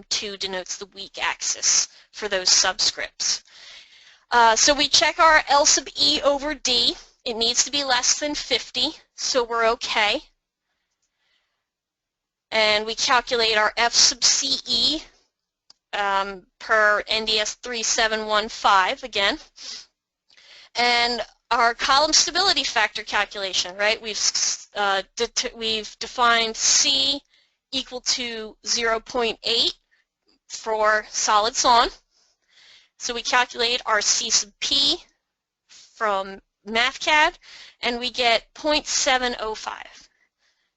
2 denotes the weak axis for those subscripts. So we check our L sub E over D. It needs to be less than 50, so we're okay. And we calculate our F sub CE per NDS 3715 again. And our column stability factor calculation, right? We've defined C equal to 0.8 for solid sawn. So we calculate our C sub P from MathCAD, and we get 0.705.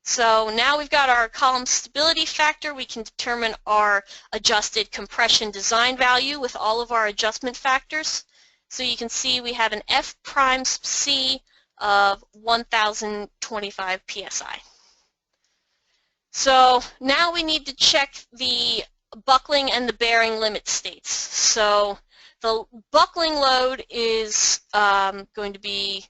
So now we've got our column stability factor. We can determine our adjusted compression design value with all of our adjustment factors. So you can see we have an F prime sub C of 1025 psi. So now we need to check the buckling and the bearing limit states. So The buckling load is going to be,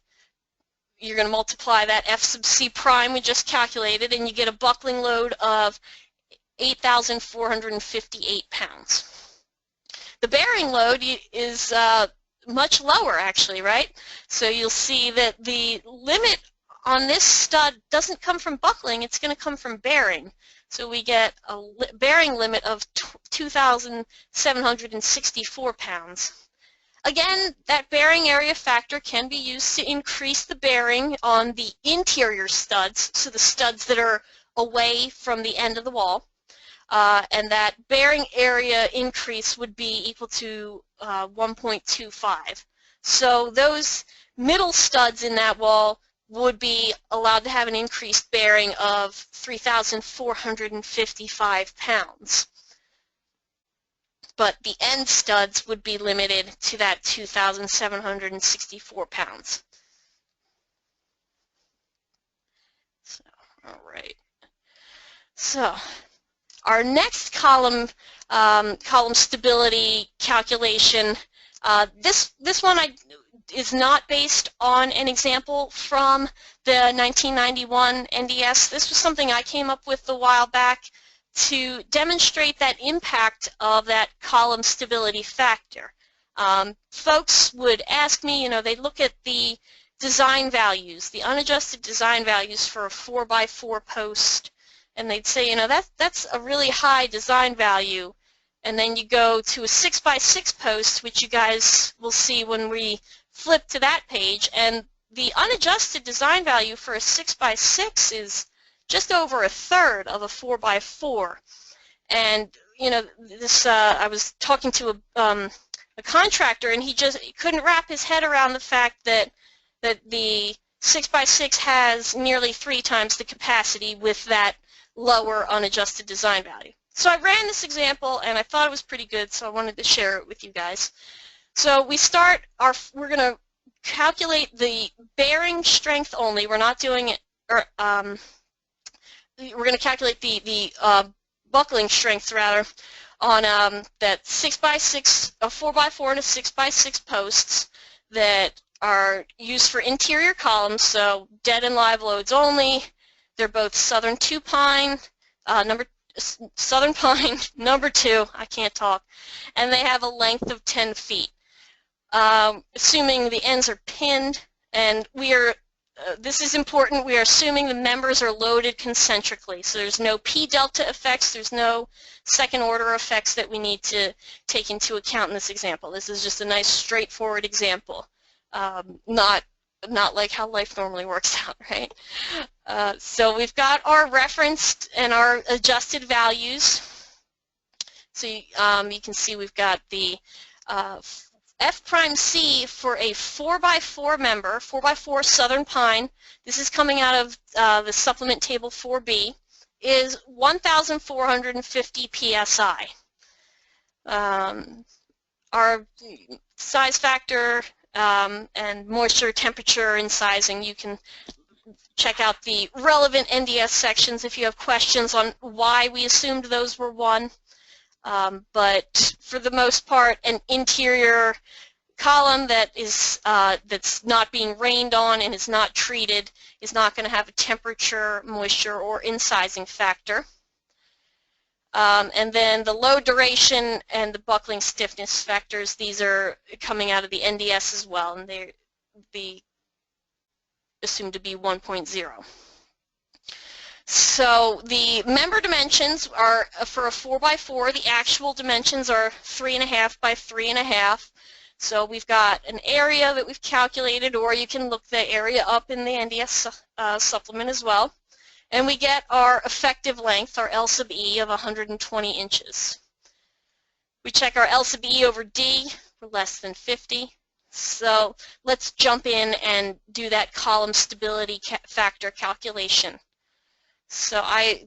you're going to multiply that F sub C prime we just calculated, and you get a buckling load of 8,458 pounds. The bearing load is much lower, actually, right? So you'll see that the limit on this stud doesn't come from buckling, it's going to come from bearing. So we get a bearing limit of 2,764 pounds. Again, that bearing area factor can be used to increase the bearing on the interior studs, so the studs that are away from the end of the wall. And that bearing area increase would be equal to 1.25. So those middle studs in that wall would be allowed to have an increased bearing of 3,455 pounds. But the end studs would be limited to that 2,764 pounds. So, all right. So, our next column stability calculation, this one is not based on an example from the 1991 NDS. This was something I came up with a while back to demonstrate that impact of that column stability factor. Folks would ask me, they'd look at the design values, the unadjusted design values for a 4x4 post, and they'd say, that's a really high design value. And then you go to a 6x6 post, which you guys will see when we flip to that page, and the unadjusted design value for a 6x6 is just over a third of a 4x4. And this I was talking to a contractor, and he couldn't wrap his head around the fact that the 6x6 has nearly 3 times the capacity with that lower unadjusted design value. So I ran this example, and I thought it was pretty good, so I wanted to share it with you guys. So we're going to calculate the bearing strength only. We're not doing it, we're going to calculate the buckling strength rather on that 6x6, a 4x4 and a 6x6 posts that are used for interior columns, so dead and live loads only. They're both Southern 2 pine, Southern pine, number 2, I can't talk, and they have a length of 10 feet. Assuming the ends are pinned, and this is important, we are assuming the members are loaded concentrically, so there's no P delta effects, there's no second order effects that we need to take into account in this example. This is just a nice straightforward example, not like how life normally works out, right? So we've got our referenced and our adjusted values. So you can see we've got the F prime C for a 4x4 member, 4x4 Southern Pine. This is coming out of the supplement table 4B, is 1,450 PSI. Our size factor and moisture, temperature, and sizing, you can check out the relevant NDS sections if you have questions on why we assumed those were 1. But for the most part, an interior column that is that's not being rained on and is not treated is not going to have a temperature, moisture, or incising factor. And then the load duration and the buckling stiffness factors, these are coming out of the NDS as well, and they're assumed to be 1.0. So the member dimensions are, for a 4x4, the actual dimensions are 3.5 by 3.5. So we've got an area that we've calculated, or you can look the area up in the NDS supplement as well. And we get our effective length, our L sub E, of 120 inches. We check our L sub E over D for less than 50. So let's jump in and do that column stability factor calculation. So I've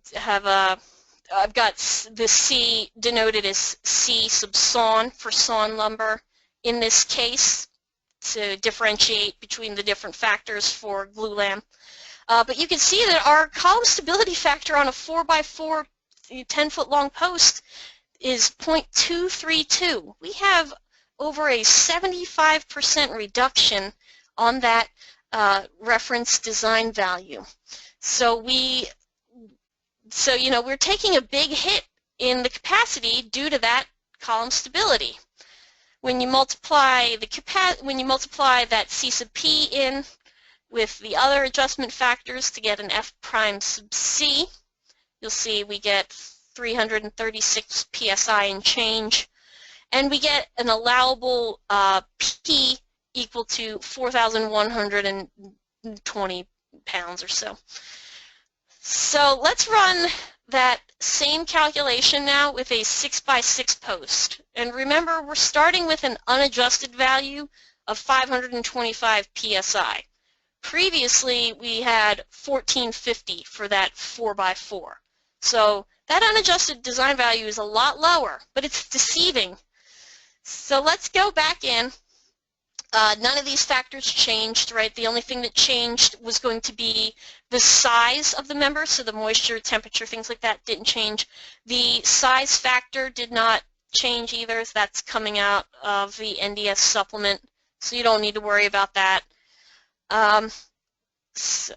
got the C denoted as C sub sawn for sawn lumber in this case to differentiate between the different factors for glulam. But you can see that our column stability factor on a 4x4 10-foot long post is 0.232. We have over a 75% reduction on that reference design value. So you know, we're taking a big hit in the capacity due to that column stability. When you multiply that C sub P in with the other adjustment factors to get an F prime sub C, you'll see we get 336 psi and change, and we get an allowable P equal to 4,120 pounds or so. So let's run that same calculation now with a 6x6 post. And remember, we're starting with an unadjusted value of 525 psi. Previously, we had 1450 for that 4x4. So that unadjusted design value is a lot lower, but it's deceiving. So let's go back in. None of these factors changed, right? The only thing that changed was going to be the size of the member, so the moisture, temperature, things like that didn't change. The size factor did not change either. So that's coming out of the NDS supplement, so you don't need to worry about that. So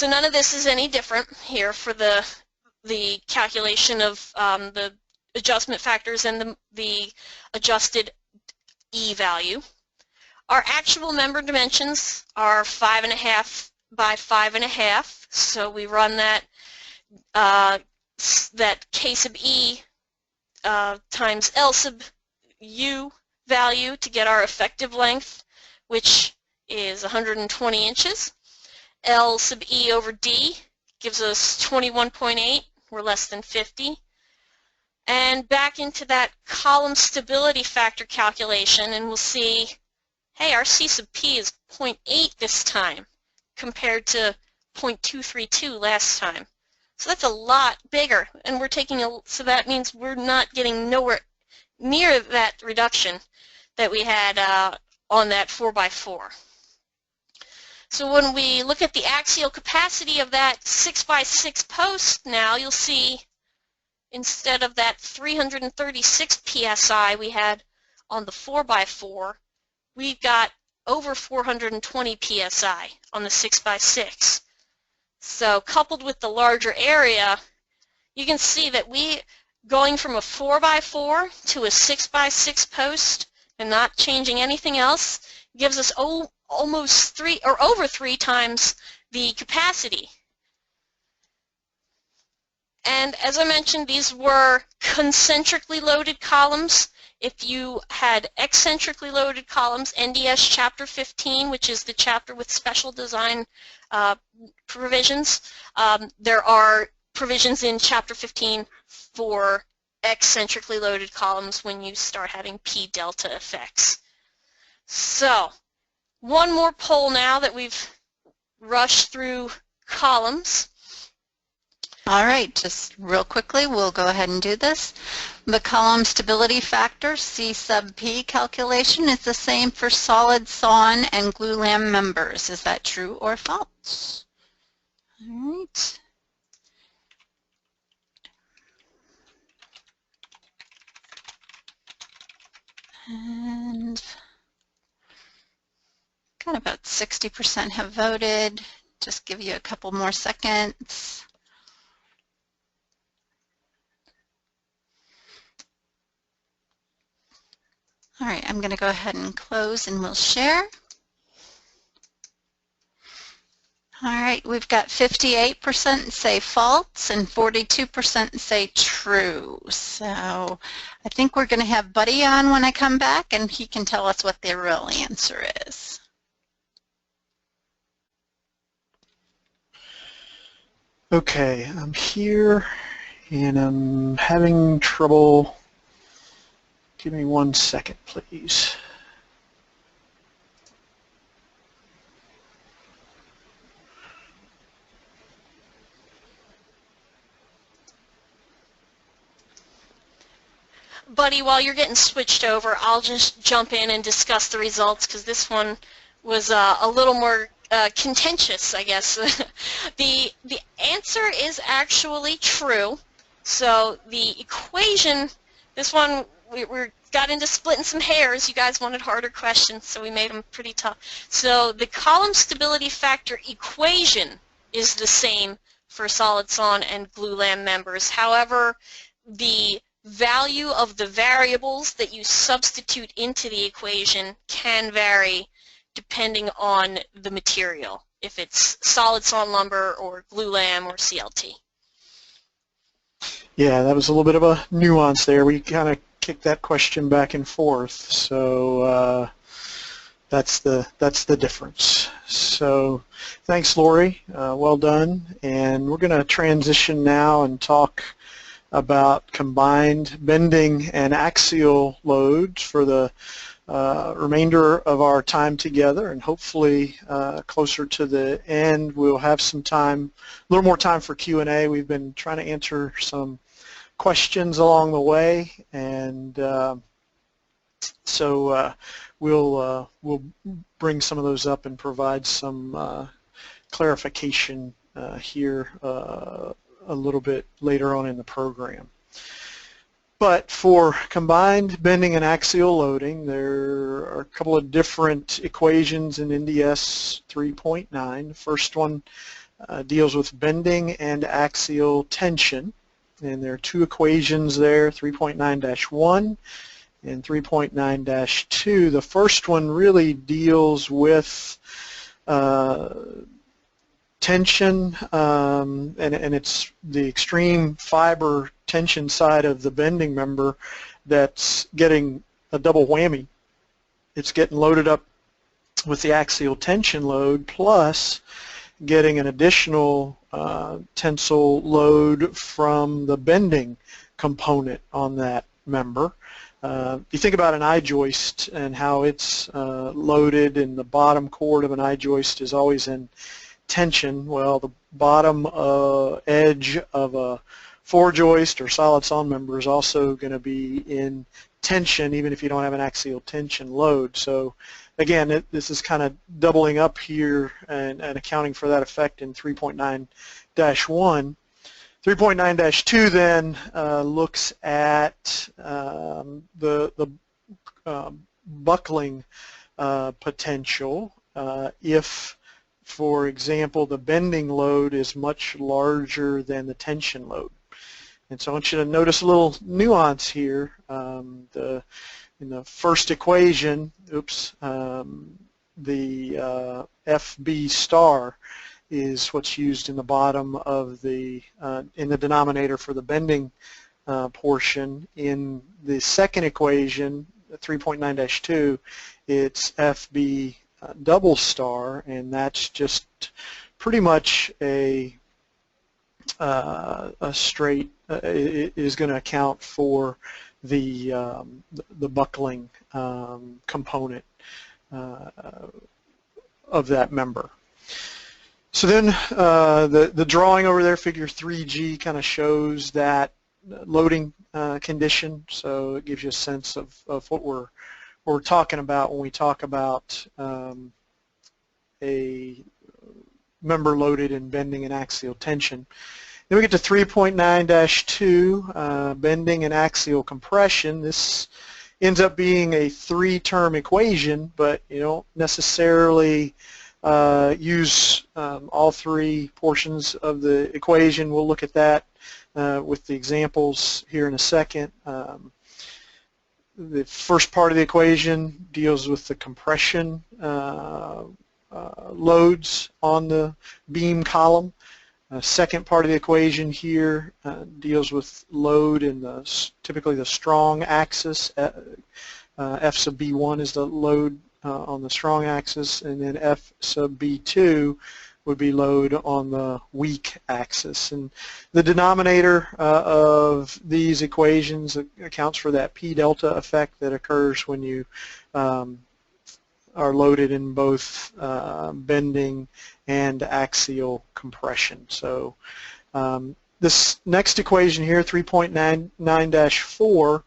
none of this is any different here for the calculation of the adjustment factors and the adjusted E value. Our actual member dimensions are 5.5 by 5.5, so we run that K sub E times L sub U value to get our effective length, which is 120 inches. L sub E over D gives us 21.8, we're less than 50. And back into that column stability factor calculation, and we'll see, hey, our C sub P is 0.8 this time compared to 0.232 last time. So that's a lot bigger, and we're taking so that means we're not getting nowhere near that reduction that we had on that 4x4. So when we look at the axial capacity of that 6x6 post now, you'll see instead of that 336 psi we had on the 4x4, we've got over 420 psi on the 6x6. So coupled with the larger area, you can see that going from a 4x4 to a 6x6 post and not changing anything else gives us almost over 3 times the capacity. And as I mentioned, these were concentrically loaded columns. If you had eccentrically loaded columns, NDS Chapter 15, which is the chapter with special design provisions, there are provisions in Chapter 15 for eccentrically loaded columns when you start having P delta effects. So one more poll now that we've rushed through columns. All right, just real quickly, we'll go ahead and do this. The column stability factor, C sub P calculation, is the same for solid sawn and glulam members. Is that true or false? All right. And got about 60% have voted. Just give you a couple more seconds. All right, I'm going to go ahead and close and we'll share. All right, we've got 58% say false and 42% say true. So I think we're going to have Buddy on when I come back, and he can tell us what the real answer is. Okay, I'm here and I'm having trouble. Give me 1 second, please. Buddy, while you're getting switched over, I'll just jump in and discuss the results because this one was a little more contentious, I guess. The answer is actually true. So the equation, this one we're got into splitting some hairs. You guys wanted harder questions, so we made them pretty tough. So the column stability factor equation is the same for solid sawn and glulam members. However, the value of the variables that you substitute into the equation can vary depending on the material, if it's solid sawn lumber or glulam or CLT. Yeah, that was a little bit of a nuance there. We kind of kicked that question back and forth, so that's the difference. So thanks, Lori. Well done. And we're going to transition now and talk about combined bending and axial loads for the remainder of our time together, and hopefully closer to the end we'll have some time, a little more time for Q&A. We've been trying to answer some questions along the way, and so we'll bring some of those up and provide some clarification here a little bit later on in the program. But for combined bending and axial loading, there are a couple of different equations in NDS 3.9. The first one deals with bending and axial tension, and there are two equations there, 3.9-1 and 3.9-2. The first one really deals with tension, and it's the extreme fiber tension side of the bending member that's getting a double whammy. It's getting loaded up with the axial tension load plus getting an additional tensile load from the bending component on that member. You think about an I-joist and how it's loaded, and the bottom chord of an I-joist is always in tension. Well, the bottom edge of a four-joist or solid sawn member is also going to be in tension even if you don't have an axial tension load. So again, this is kind of doubling up here and accounting for that effect in 3.9-1. 3.9-2 then looks at the buckling potential if, for example, the bending load is much larger than the tension load. And so I want you to notice a little nuance here. In the first equation, the FB star is what's used in the bottom of the in the denominator for the bending portion. In the second equation, 3.9-2, it's FB double star, and that's just pretty much a straight is going to account for the buckling component of that member. So then the drawing over there, figure 3G, kind of shows that loading condition, so it gives you a sense of what we're talking about when we talk about a member loaded in bending and axial tension. Then we get to 3.9-2, bending and axial compression. This ends up being a three-term equation, but you don't necessarily use all three portions of the equation. We'll look at that with the examples here in a second. The first part of the equation deals with the compression loads on the beam column. Second part of the equation here deals with load in typically the strong axis. F sub B1 is the load on the strong axis, and then F sub B2 would be load on the weak axis. And the denominator of these equations accounts for that P delta effect that occurs when you are loaded in both bending and axial compression. So this next equation here, 3.9-4,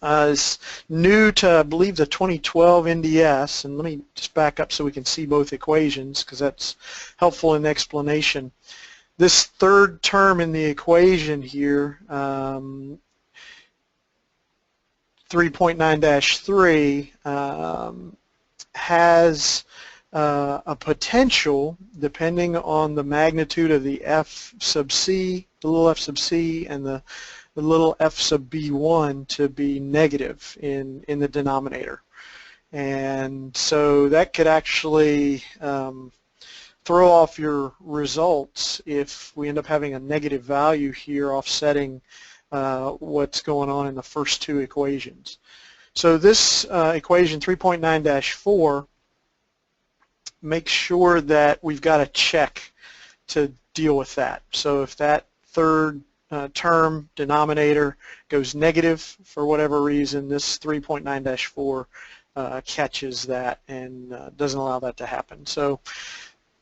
is new to, I believe, the 2012 NDS, and let me just back up so we can see both equations because that's helpful in explanation. This third term in the equation here, 3.9-3 has a potential, depending on the magnitude of the f sub c, the little f sub c, and the little f sub b1 to be negative in the denominator. And so that could actually throw off your results if we end up having a negative value here offsetting what's going on in the first two equations. So this equation 3.9-4 makes sure that we've got a check to deal with that. So if that third term denominator goes negative for whatever reason, this 3.9-4 catches that and doesn't allow that to happen. So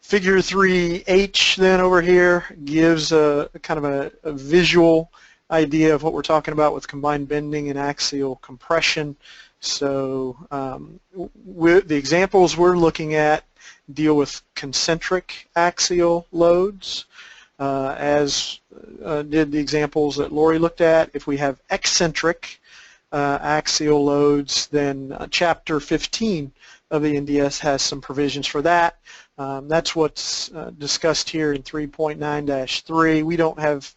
figure 3H then over here gives a kind of a visual idea of what we're talking about with combined bending and axial compression. So the examples we're looking at deal with concentric axial loads, as did the examples that Lori looked at. If we have eccentric axial loads, then Chapter 15 of the NDS has some provisions for that. That's what's discussed here in 3.9-3. We don't have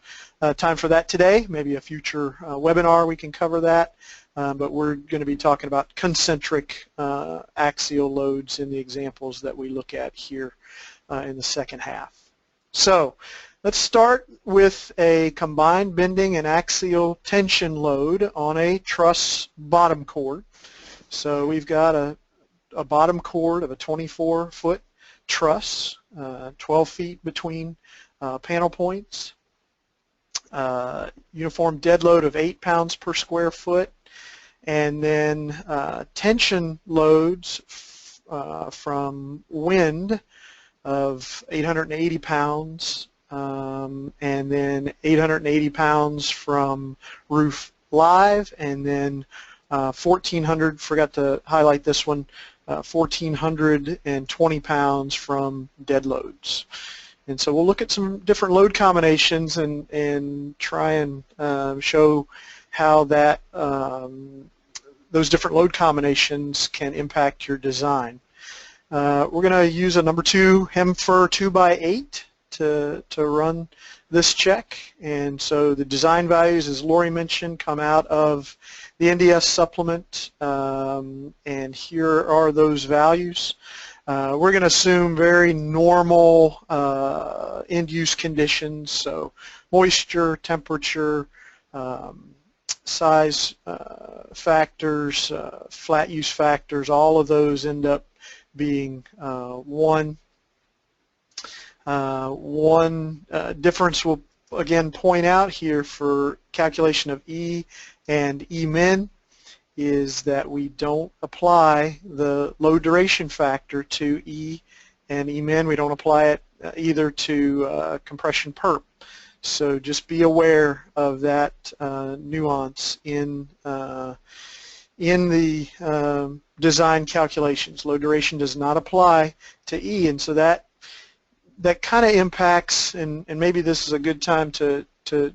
time for that today. Maybe a future webinar we can cover that. But we're going to be talking about concentric axial loads in the examples that we look at here in the second half. So let's start with a combined bending and axial tension load on a truss bottom chord. So we've got a bottom chord of a 24-foot truss, 12 feet between panel points, uniform dead load of 8 pounds per square foot, and then tension loads from wind of 880 pounds, and then 880 pounds from roof live, and then 1,400, forgot to highlight this one, 1,420 pounds from dead loads. And so we'll look at some different load combinations and try and show how that those different load combinations can impact your design. We're going to use a number 2 Hemfer 2x8 to run this check, and so the design values, as Lori mentioned, come out of the NDS supplement, and here are those values. We're going to assume very normal end-use conditions, so moisture, temperature, size factors, flat use factors, all of those end up being 1. One difference we'll again point out here for calculation of E and E min is that we don't apply the load duration factor to E and E min. We don't apply it either to compression perp. So just be aware of that nuance in the design calculations. Load duration does not apply to E, and so that kind of impacts, and maybe this is a good time to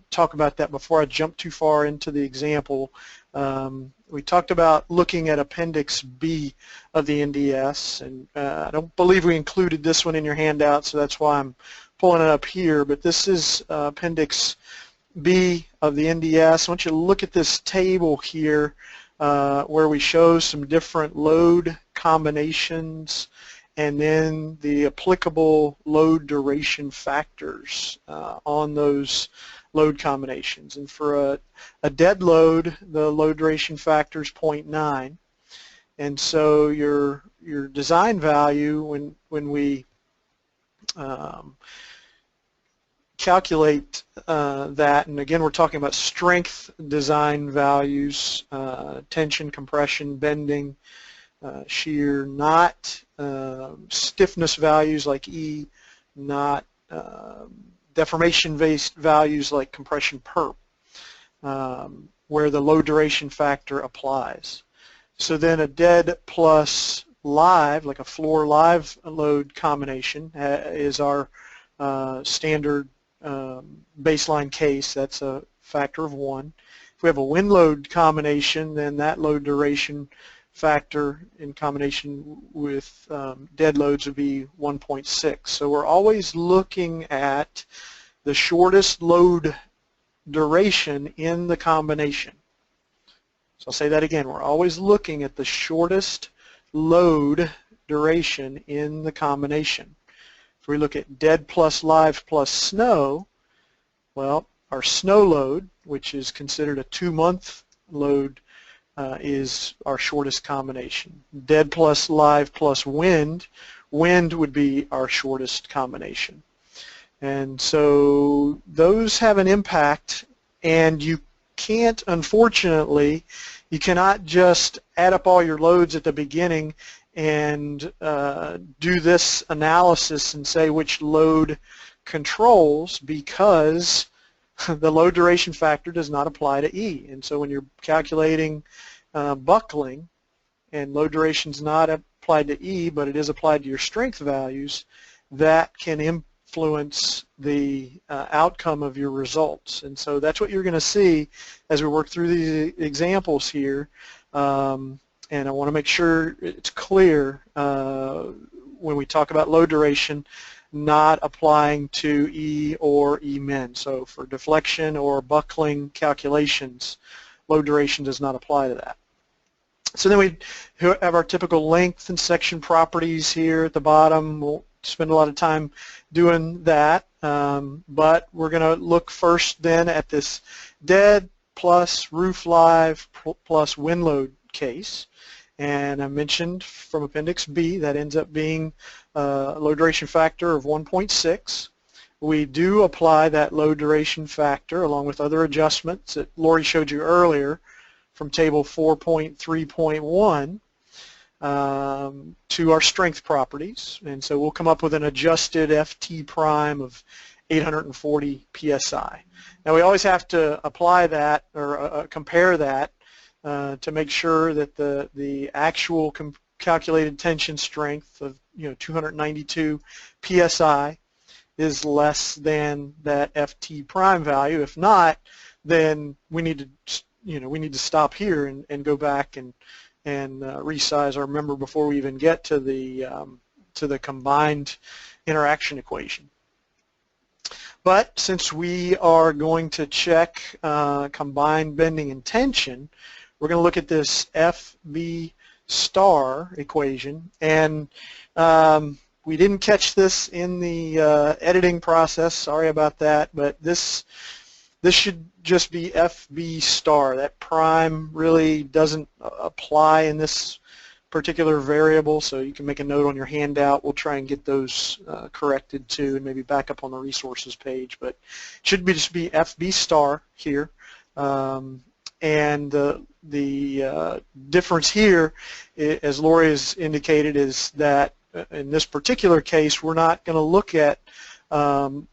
talk about that before I jump too far into the example. We talked about looking at Appendix B of the NDS, and I don't believe we included this one in your handout, so that's why I'm pulling it up here, but this is Appendix B of the NDS. I want you to look at this table here where we show some different load combinations and then the applicable load duration factors on those load combinations. And for a dead load, the load duration factor is 0.9. And so your design value, when we calculate that, and again we're talking about strength design values, tension, compression, bending, shear, not stiffness values like E, not deformation-based values like compression perp, where the load duration factor applies. So then a dead plus live, like a floor live load combination, is our standard baseline case. That's a factor of 1. If we have a wind load combination, then that load duration factor in combination with dead loads would be 1.6. So we're always looking at the shortest load duration in the combination. So I'll say that again. We're always looking at the shortest load duration in the combination. If we look at dead plus live plus snow, well, our snow load, which is considered a 2-month load, is our shortest combination. Dead plus live plus wind, wind would be our shortest combination. And so those have an impact, and you can't, unfortunately, you cannot just add up all your loads at the beginning and do this analysis and say which load controls, because the load duration factor does not apply to E. And so when you're calculating buckling and load duration is not applied to E, but it is applied to your strength values, that can influence the outcome of your results. And so that's what you're going to see as we work through these examples here. And I want to make sure it's clear when we talk about load duration, not applying to E or E min. So for deflection or buckling calculations, load duration does not apply to that. So then we have our typical length and section properties here at the bottom. We'll spend a lot of time doing that, but we're going to look first then at this dead plus roof live plus wind load case. And I mentioned from Appendix B that ends up being a load duration factor of 1.6. We do apply that load duration factor along with other adjustments that Lori showed you earlier from Table 4.3.1 to our strength properties. And so we'll come up with an adjusted FT prime of 840 PSI. Now we always have to apply that or compare that to make sure that the actual calculated tension strength of 292 PSI is less than that FT prime value. If not, then we need to stop here and go back and resize our member before we even get to the combined interaction equation. But since we are going to check combined bending and tension, we're going to look at this FB star equation, and we didn't catch this in the editing process. Sorry about that, but this should just be FB star. That prime really doesn't apply in this particular variable, so you can make a note on your handout. We'll try and get those corrected too, and maybe back up on the resources page, but it should just be FB star here. And the difference here, as Lori has indicated, is that in this particular case, we're not going to look at the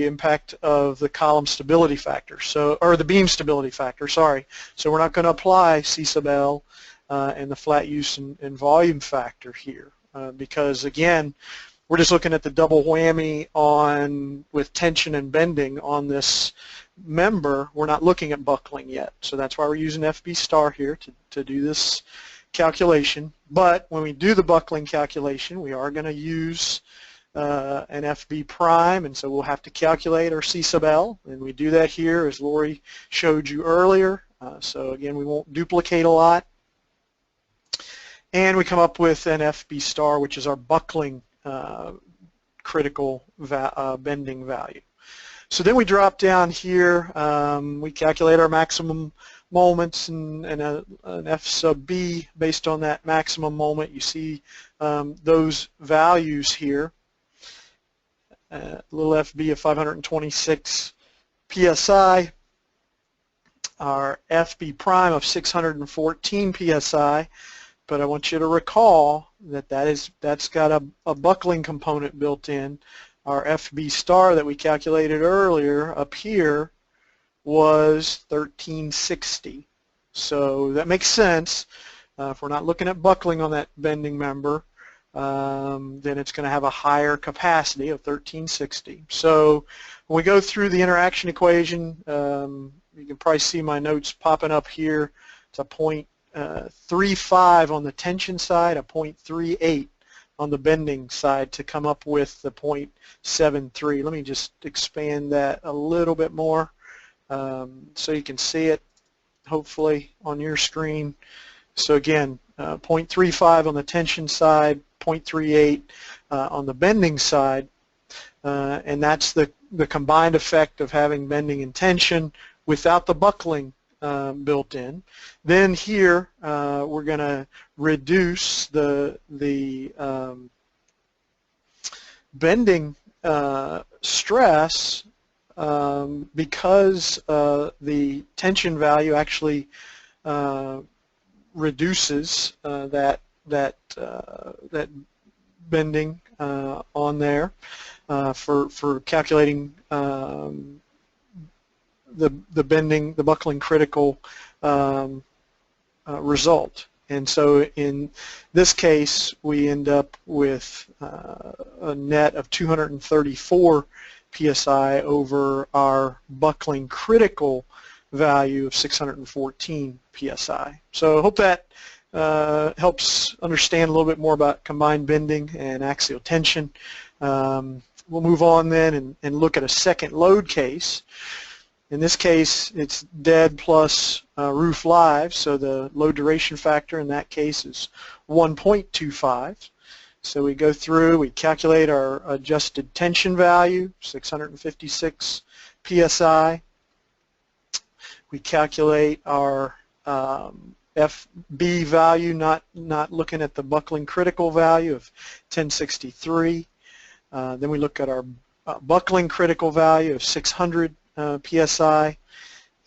impact of the column stability factor, or the beam stability factor, sorry. So we're not going to apply C sub L and the flat use and volume factor here because, again, we're just looking at the double whammy with tension and bending on this member. We're not looking at buckling yet. So that's why we're using FB star here to do this calculation. But when we do the buckling calculation, we are going to use an FB prime, and so we'll have to calculate our C sub L, and we do that here as Lori showed you earlier. So again, we won't duplicate a lot. And we come up with an FB star, which is our buckling critical bending value. So then we drop down here, we calculate our maximum moments and an F sub B based on that maximum moment. You see those values here. Little FB of 526 PSI, our FB prime of 614 PSI, but I want you to recall that that's got a buckling component built in. Our FB star that we calculated earlier up here was 1360. So that makes sense. If we're not looking at buckling on that bending member, then it's going to have a higher capacity of 1360. So when we go through the interaction equation, you can probably see my notes popping up here. It's a 0.35 on the tension side, a 0.38 on the bending side to come up with the 0.73. Let me just expand that a little bit more so you can see it, hopefully, on your screen. So again, 0.35 on the tension side, 0.38 on the bending side, and that's the combined effect of having bending and tension without the buckling built in. Then here we're going to reduce the bending stress because the tension value actually reduces that bending on there for calculating the bending, the buckling critical result. And so in this case, we end up with a net of 234 psi over our buckling critical value of 614 psi. So I hope that helps understand a little bit more about combined bending and axial tension. We'll move on then and look at a second load case. In this case, it's dead plus roof live, so the load duration factor in that case is 1.25. So we go through, we calculate our adjusted tension value, 656 psi. We calculate our FB value, not looking at the buckling critical value of 1063. Then we look at our buckling critical value of 600 psi,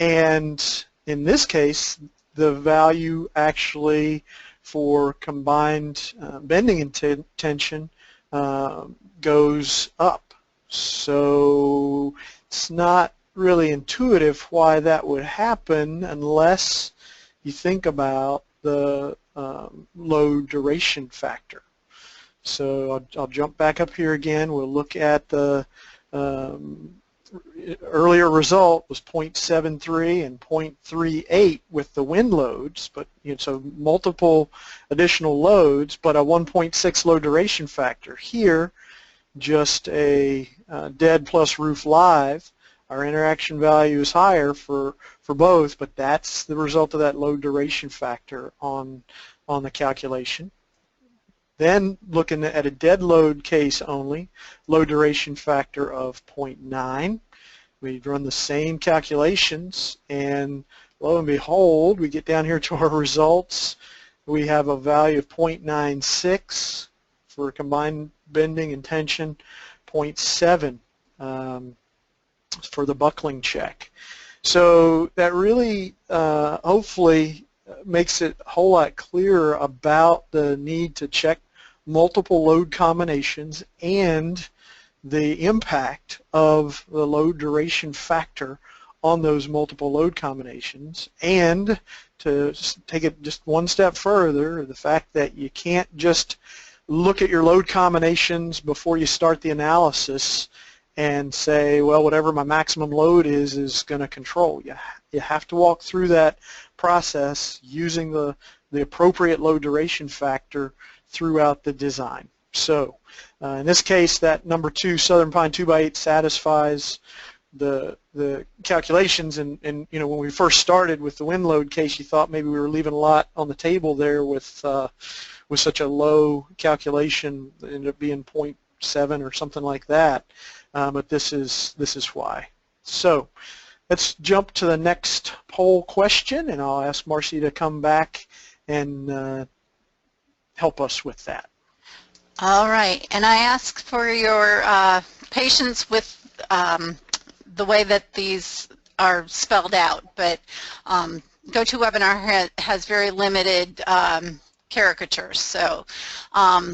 and in this case, the value actually for combined bending and tension goes up. So it's not really intuitive why that would happen unless you think about the load duration factor. So I'll jump back up here again. We'll look at the earlier result was 0.73 and 0.38 with the wind loads, but so multiple additional loads, but a 1.6 load duration factor. Here, just a dead plus roof live. Our interaction value is higher for both, but that's the result of that load duration factor on the calculation. Then looking at a dead load case only, load duration factor of 0.9. We run the same calculations, and lo and behold, we get down here to our results. We have a value of 0.96 for combined bending and tension, 0.7 for the buckling check. So that really hopefully makes it a whole lot clearer about the need to check multiple load combinations and the impact of the load duration factor on those multiple load combinations, and to take it just one step further, the fact that you can't just look at your load combinations before you start the analysis and say, well, whatever my maximum load is going to control. You have to walk through that process using the appropriate load duration factor throughout the design. So in this case, that number 2 Southern Pine 2x8 satisfies the calculations, and when we first started with the wind load case, you thought maybe we were leaving a lot on the table there with such a low calculation. It ended up being 0.7 or something like that, but this is why. So let's jump to the next poll question, and I'll ask Marcy to come back and help us with that. All right, and I ask for your patience with the way that these are spelled out, but GoToWebinar has very limited caricatures. So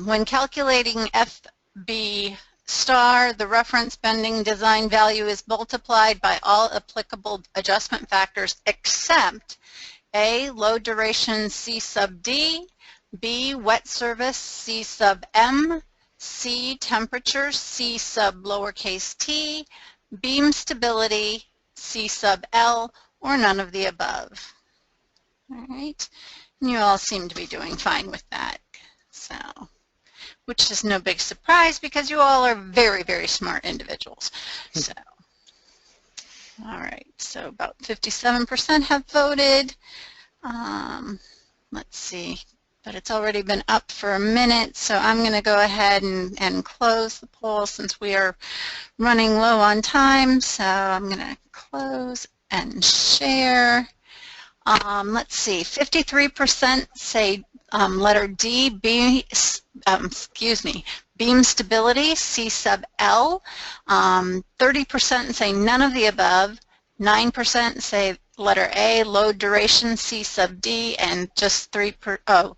when calculating FB star, the reference bending design value is multiplied by all applicable adjustment factors except A, load duration C sub D, B, wet service C sub M, C, temperature C sub lowercase t, beam stability C sub L, or none of the above. All right, and you all seem to be doing fine with that. So, which is no big surprise because you all are very, very smart individuals. So, all right, so about 57% have voted. Let's see, but it's already been up for a minute, so I'm going to go ahead and close the poll since we are running low on time. So I'm going to close and share. Let's see, 53% say letter D, beam stability, C sub L. 30% say none of the above. 9% say letter A, load duration, C sub D, and just 3%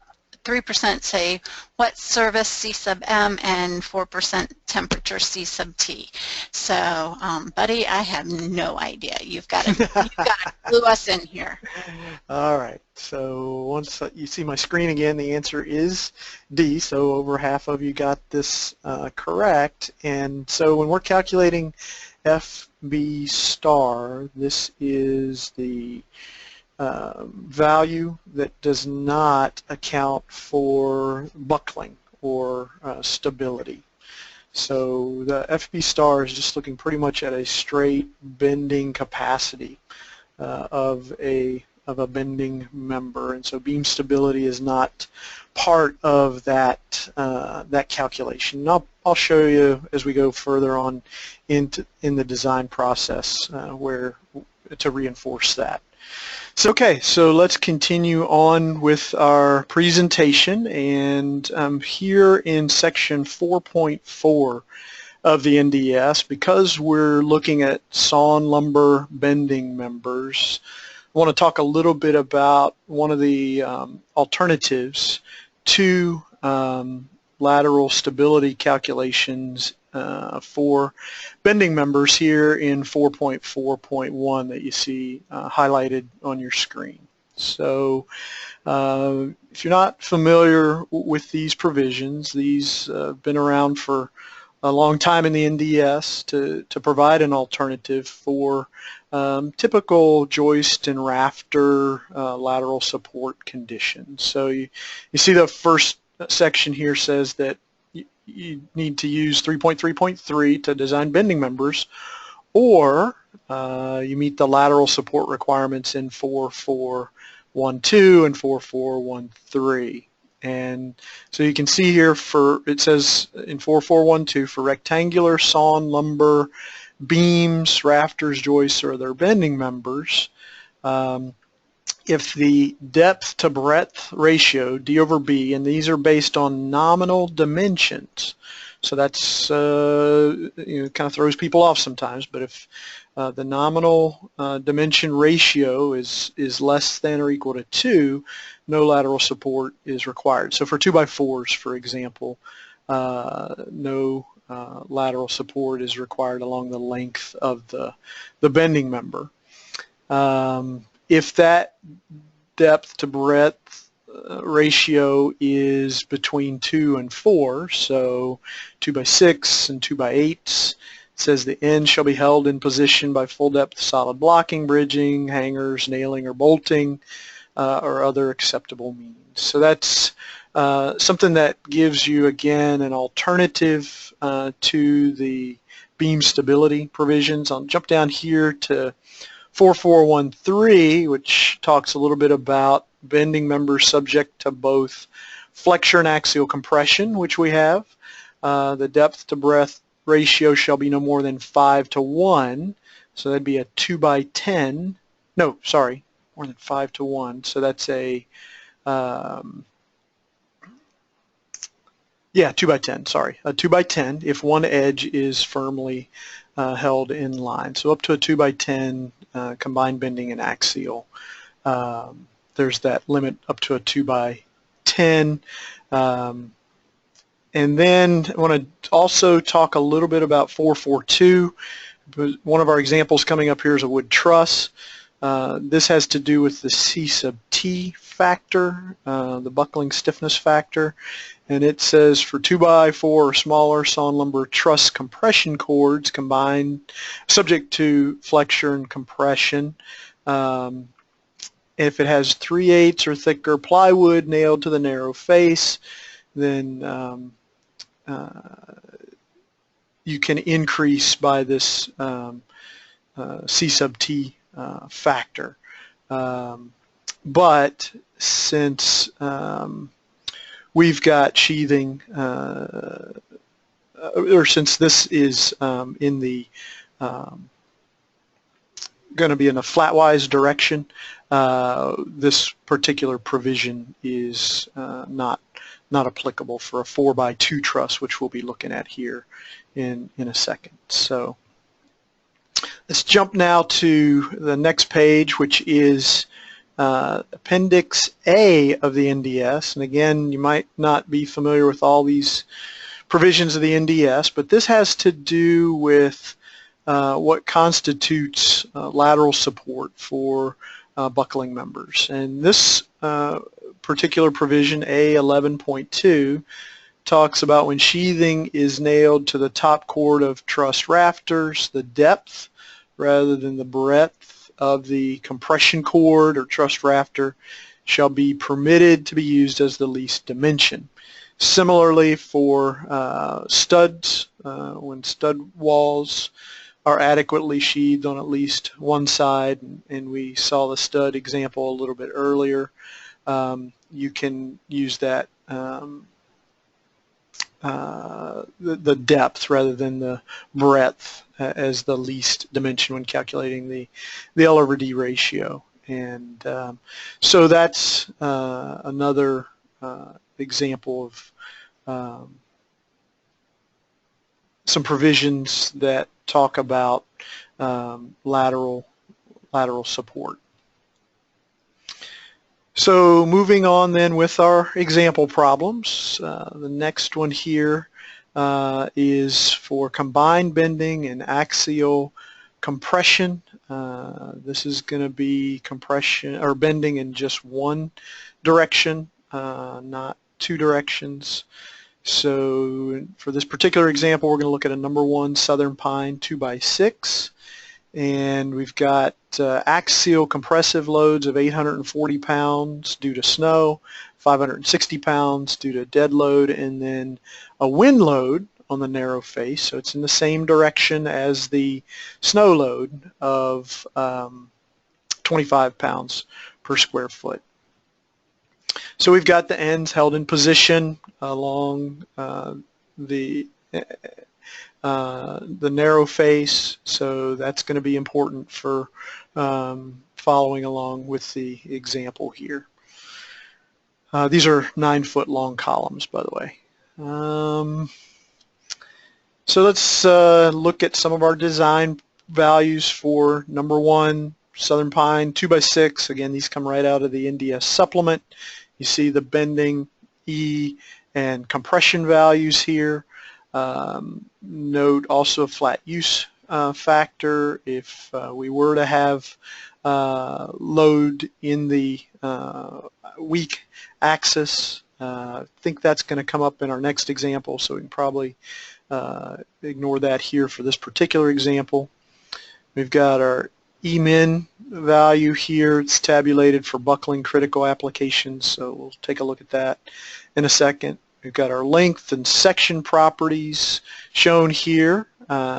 say wet service, C sub M, and 4% temperature, C sub T. So, buddy, I have no idea. You've got to clue us in here. All right. So once you see my screen again, the answer is D. So over half of you got this correct. And so when we're calculating FB star, this is the value that does not account for buckling or stability. So the FB star is just looking pretty much at a straight bending capacity of a bending member, and so beam stability is not part of that that calculation. And I'll show you as we go further on in the design process where to reinforce that. So okay, so let's continue on with our presentation, and here in section 4.4 of the NDS, because we're looking at sawn lumber bending members, I want to talk a little bit about one of the alternatives to lateral stability calculations for bending members here in 4.4.1 that you see highlighted on your screen. So if you're not familiar with these provisions, these have been around for a long time in the NDS to provide an alternative for typical joist and rafter lateral support conditions. So you see the first section here says that you need to use 3.3.3 to design bending members, or you meet the lateral support requirements in 4.4.1.2 and 4.4.1.3. And so you can see here it says in 4.4.1.2 for rectangular sawn lumber beams, rafters, joists, or their bending members, if the depth to breadth ratio, D over B, and these are based on nominal dimensions, so that's kind of throws people off sometimes, but if the nominal dimension ratio is less than or equal to 2, no lateral support is required. So for 2x4s, for example, no lateral support is required along the length of the bending member. If that depth to breadth ratio is between 2 and 4, so 2x6 and 2x8s, it says the end shall be held in position by full depth solid blocking, bridging, hangers, nailing, or bolting, or other acceptable means. So that's something that gives you, again, an alternative to the beam stability provisions. I'll jump down here to 4.4.1.3, which talks a little bit about bending members subject to both flexure and axial compression, which we have. The depth to breadth ratio shall be no more than 5:1, so that'd be a 2x10. No, sorry, more than 5:1. So that's a 2x10. Sorry, a 2x10 if one edge is firmly held in line. So up to a 2x10 combined bending and axial. There's that limit up to a 2x10. And then I want to also talk a little bit about 4.4.2. One of our examples coming up here is a wood truss. This has to do with the C sub T factor, the buckling stiffness factor. And it says for 2x4 or smaller sawn lumber truss compression cords combined, subject to flexure and compression, If it has 3/8 or thicker plywood nailed to the narrow face, then you can increase by this C sub T factor. But since we've got sheathing, or since this is in the going to be in a flatwise direction, this particular provision is not applicable for a 4x2 truss, which we'll be looking at here in a second. So let's jump now to the next page, which is Appendix A of the NDS. And again, you might not be familiar with all these provisions of the NDS, but this has to do with what constitutes lateral support for buckling members. And this particular provision, A11.2, talks about when sheathing is nailed to the top chord of truss rafters, the depth rather than the breadth of the compression cord or truss rafter shall be permitted to be used as the least dimension. Similarly, for studs, when stud walls are adequately sheathed on at least one side, and we saw the stud example a little bit earlier, you can use that the depth rather than the breadth as the least dimension when calculating the L over D ratio. And so that's another example of some provisions that talk about lateral support. So moving on then with our example problems, the next one here is for combined bending and axial compression. This is going to be compression or bending in just one direction, not two directions. So for this particular example, we're going to look at a number 1 Southern Pine 2x6. And we've got axial compressive loads of 840 pounds due to snow, 560 pounds due to dead load, and then a wind load on the narrow face. So it's in the same direction as the snow load of 25 pounds per square foot. So we've got the ends held in position along the narrow face, so that's going to be important for following along with the example here. These are 9-foot long columns, by the way. So let's look at some of our design values for number 1 Southern Pine 2x6. Again, these come right out of the NDS Supplement. You see the bending, E, and compression values here. Note also a flat use factor. If we were to have load in the weak axis, I think that's going to come up in our next example, so we can probably ignore that here for this particular example. We've got our E-min value here. It's tabulated for buckling critical applications, so we'll take a look at that in a second. We've got our length and section properties shown here.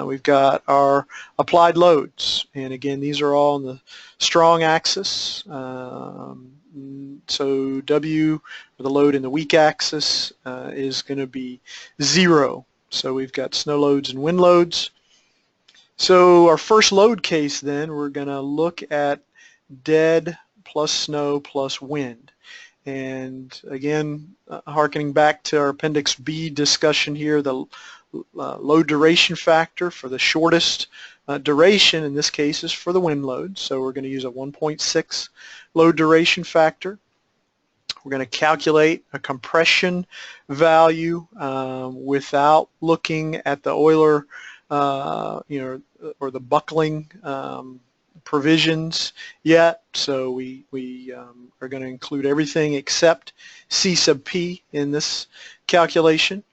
We've got our applied loads, and again, these are all on the strong axis. So W, or the load in the weak axis, is going to be 0. So we've got snow loads and wind loads. So our first load case then, we're going to look at dead plus snow plus wind. And again, hearkening back to our Appendix B discussion here, the load duration factor for the shortest duration in this case is for the wind load. So we're going to use a 1.6 load duration factor. We're going to calculate a compression value without looking at the Euler, or the buckling provisions yet. So we are going to include everything except C sub P in this calculation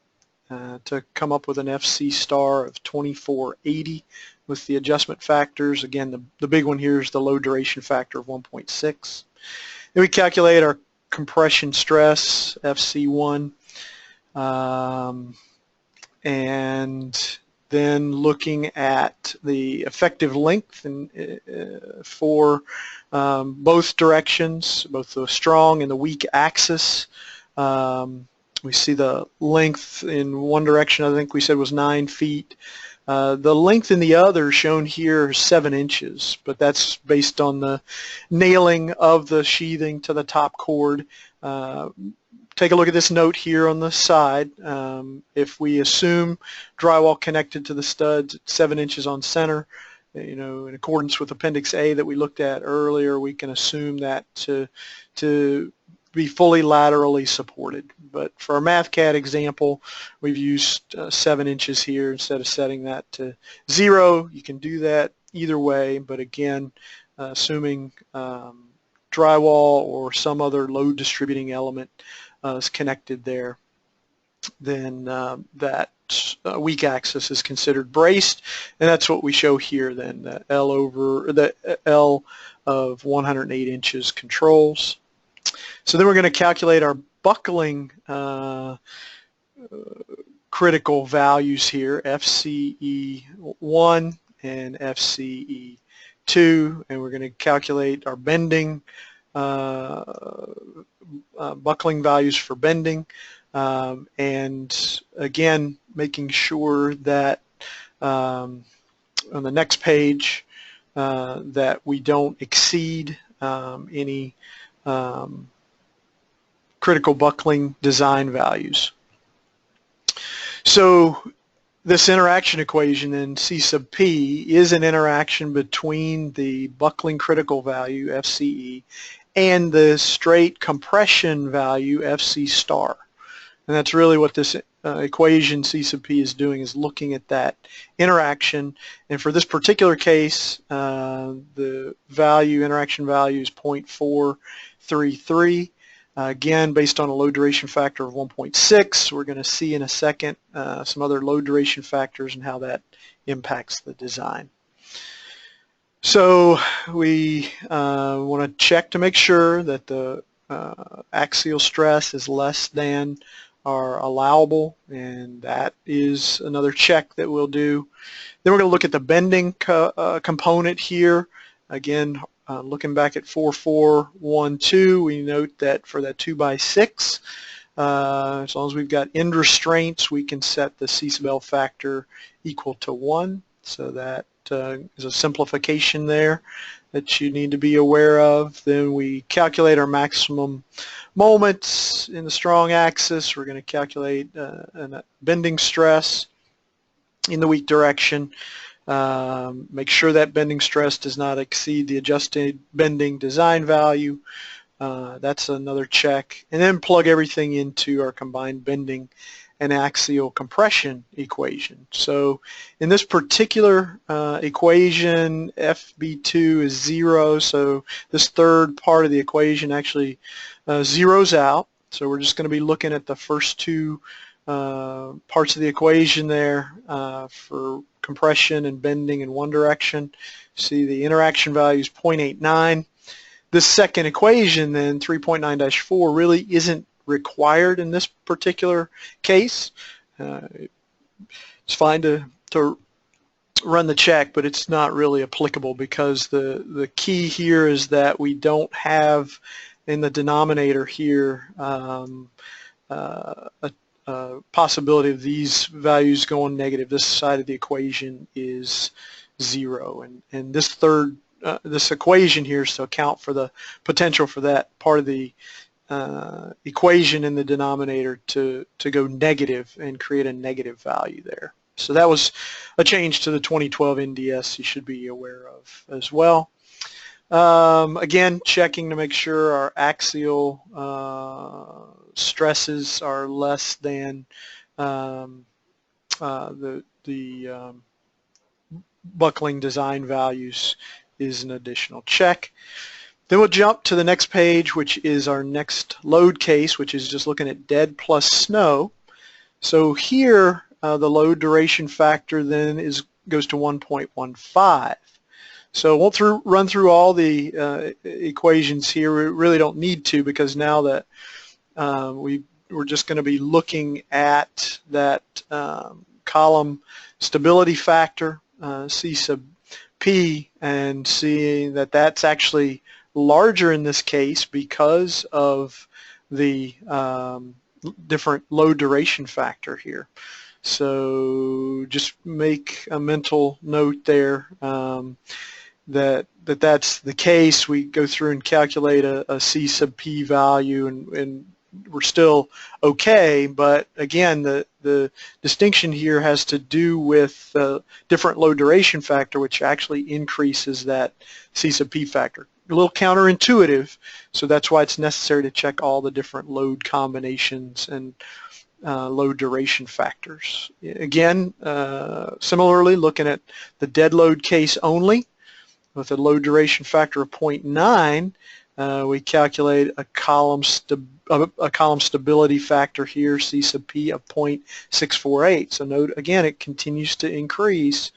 to come up with an FC star of 2480 with the adjustment factors. Again, the big one here is the load duration factor of 1.6. Then we calculate our compression stress, FC1, and then looking at the effective length for both directions, both the strong and the weak axis. We see the length in one direction, I think we said was 9 feet. The length in the other shown here is 7 inches, but that's based on the nailing of the sheathing to the top cord. Take a look at this note here on the side. If we assume drywall connected to the studs at 7 inches on center, in accordance with Appendix A that we looked at earlier, we can assume that to be fully laterally supported. But for our MathCAD example, we've used 7 inches here instead of setting that to 0. You can do that either way, but again, assuming drywall or some other load distributing element is connected there, then that weak axis is considered braced, and that's what we show here then, the L of 108 inches controls. So then we're going to calculate our buckling critical values here, FCE1 and FCE2, and we're going to calculate our bending, buckling values for bending, and again making sure that on the next page that we don't exceed any critical buckling design values. So this interaction equation then, C sub P, is an interaction between the buckling critical value, FCE, and the straight compression value, FC star. And that's really what this equation, C sub P, is doing, is looking at that interaction. And for this particular case, the interaction value is 0.433. Again, based on a load duration factor of 1.6. We're going to see in a second some other load duration factors and how that impacts the design. So we want to check to make sure that the axial stress is less than our allowable, and that is another check that we'll do. Then we're going to look at the bending component here. Again, looking back at 4412, we note that for that 2x6, as long as we've got end restraints, we can set the C sub L factor equal to 1. So that is a simplification there that you need to be aware of. Then we calculate our maximum moments in the strong axis. We're going to calculate a bending stress in the weak direction. Make sure that bending stress does not exceed the adjusted bending design value. That's another check. And then plug everything into our combined bending and axial compression equation. So in this particular equation, FB2 is 0, so this third part of the equation actually zeroes out. So we're just going to be looking at the first two parts of the equation there for compression and bending in one direction. See the interaction value is 0.89. This second equation then, 3.9-4, really isn't required in this particular case. It's fine to run the check, but it's not really applicable because the key here is that we don't have in the denominator here a possibility of these values going negative. This side of the equation is 0, and this this equation here is to account for the potential for that part of the equation in the denominator to go negative and create a negative value there. So that was a change to the 2012 NDS you should be aware of as well. Again, checking to make sure our axial stresses are less than the buckling design values is an additional check. Then we'll jump to the next page, which is our next load case, which is just looking at dead plus snow. So here the load duration factor then is goes to 1.15. So we'll run through all the equations here. We really don't need to, because now that we're just going to be looking at that column stability factor, C sub P, and seeing that that's actually larger in this case because of the different load duration factor here. So just make a mental note there that's the case. We go through and calculate a C sub P value, and we're still okay, but again, the distinction here has to do with different load duration factor, which actually increases that C sub P factor. A little counterintuitive, so that's why it's necessary to check all the different load combinations and load duration factors. Again, similarly, looking at the dead load case only, with a load duration factor of 0.9, we calculate a column stability factor here, C sub P, of 0.648. So note again, it continues to increase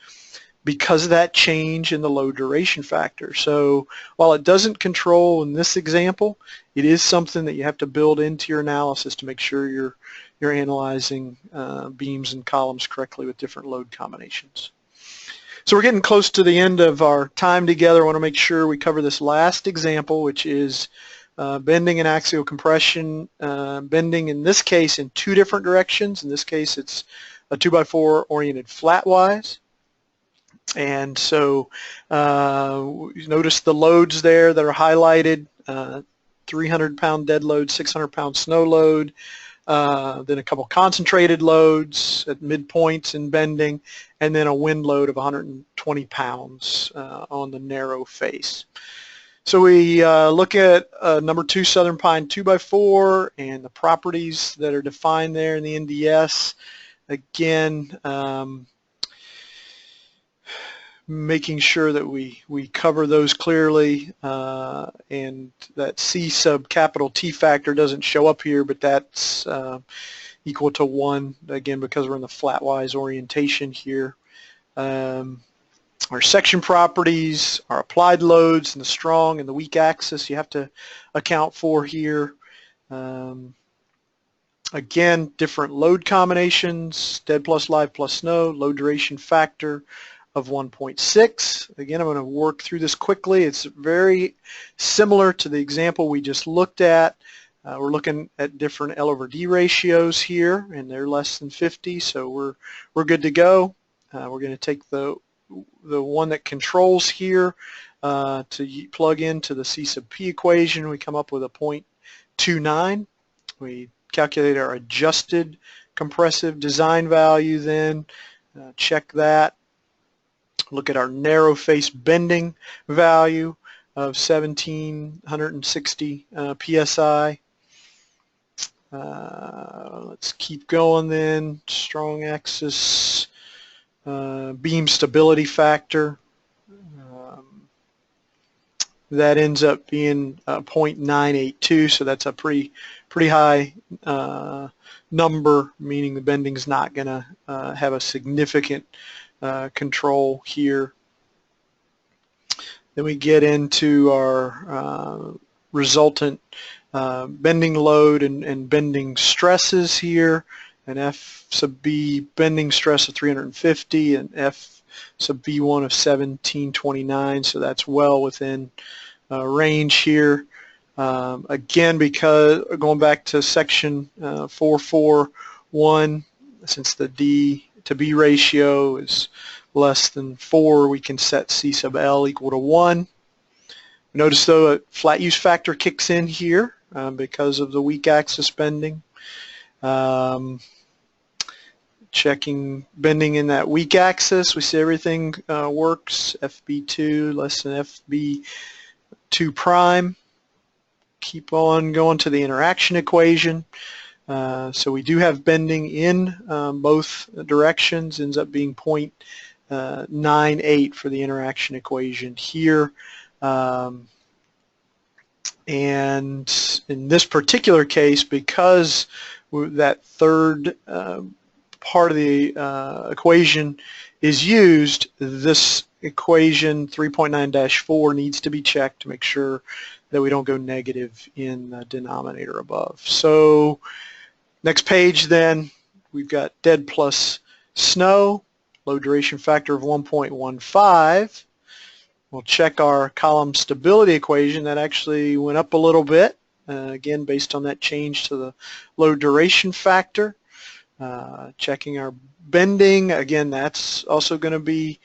because of that change in the load duration factor. So while it doesn't control in this example, it is something that you have to build into your analysis to make sure you're analyzing beams and columns correctly with different load combinations. So we're getting close to the end of our time together. I want to make sure we cover this last example, which is bending and axial compression. Bending in this case in two different directions. In this case, it's a 2x4 oriented flatwise. And so notice the loads there that are highlighted, 300-pound dead load, 600-pound snow load, then a couple concentrated loads at midpoints in bending, and then a wind load of 120 pounds on the narrow face. So we look at number 2 Southern Pine 2x4 and the properties that are defined there in the NDS. Again, making sure that we cover those clearly, and that C sub capital T factor doesn't show up here, but that's equal to 1, again, because we're in the flatwise orientation here. Our section properties, our applied loads, and the strong and the weak axis you have to account for here. Again, different load combinations, dead plus live plus snow, load duration factor of 1.6. Again, I'm going to work through this quickly. It's very similar to the example we just looked at. We're looking at different L over D ratios here, and they're less than 50, so we're good to go. We're going to take the one that controls here to plug into the C sub P equation. We come up with a 0.29. We calculate our adjusted compressive design value then, check that. Look at our narrow face bending value of 1760 psi. Let's keep going then. Strong axis, beam stability factor. That ends up being 0.982, so that's a pretty high number, meaning the bending's not going to have a significant control here. Then we get into our resultant bending load and bending stresses here, and F sub B bending stress of 350 and F sub B1 of 1729, so that's well within range here. Again, because going back to section 441, since the D to B ratio is less than 4, we can set C sub L equal to 1. Notice though a flat use factor kicks in here because of the weak axis bending. Checking bending in that weak axis, we see everything works. FB2 less than FB2 prime. Keep on going to the interaction equation. So we do have bending in both directions, ends up being 0.98 for the interaction equation here. And in this particular case, because that third part of the equation is used, this equation 3.9-4 needs to be checked to make sure that we don't go negative in the denominator above. So next page then, we've got dead plus snow, low duration factor of 1.15. We'll check our column stability equation. That actually went up a little bit, again based on that change to the low duration factor. Checking our bending, again that's also going to be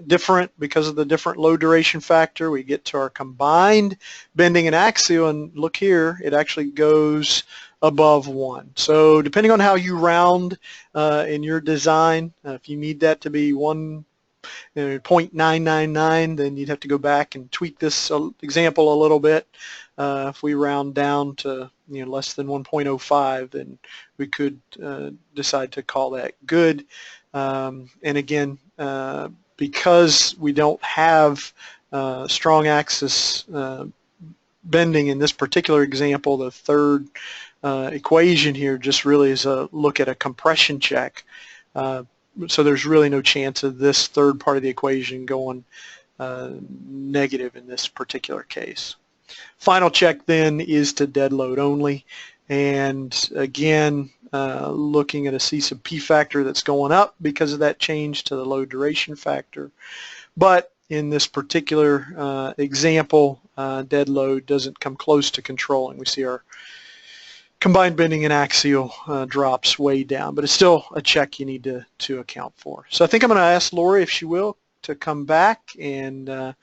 different because of the different low duration factor. We get to our combined bending and axial, and look here, it actually goes above 1. So depending on how you round in your design, if you need that to be 0.999, then you'd have to go back and tweak this example a little bit. If we round down to less than 1.05, then we could decide to call that good. And again, because we don't have strong axis bending in this particular example, the third equation here just really is a look at a compression check. So there's really no chance of this third part of the equation going negative in this particular case. Final check then is to dead load only, and again looking at a C sub P factor that's going up because of that change to the low duration factor. But in this particular example, dead load doesn't come close to controlling. We see our combined bending and axial drops way down, but it's still a check you need to account for. So I think I'm going to ask Lori, if she will, to come back, and we'll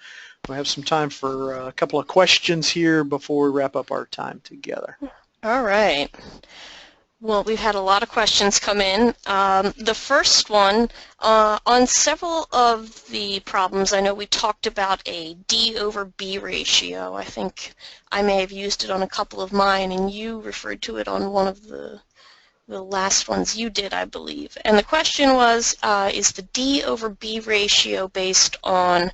have some time for a couple of questions here before we wrap up our time together. All right. Well, we've had a lot of questions come in. The first one, on several of the problems, I know we talked about a D over B ratio. I think I may have used it on a couple of mine, and you referred to it on one of the last ones you did, I believe. And the question was, is the D over B ratio based on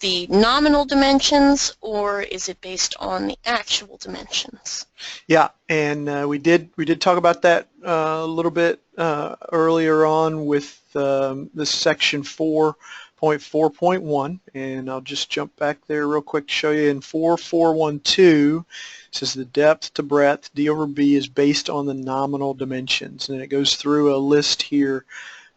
the nominal dimensions, or is it based on the actual dimensions? Yeah, and we did talk about that a little bit earlier on with this section 4.4.1, and I'll just jump back there real quick to show you. In 4.4.1.2, it says the depth to breadth, D over B, is based on the nominal dimensions, and it goes through a list here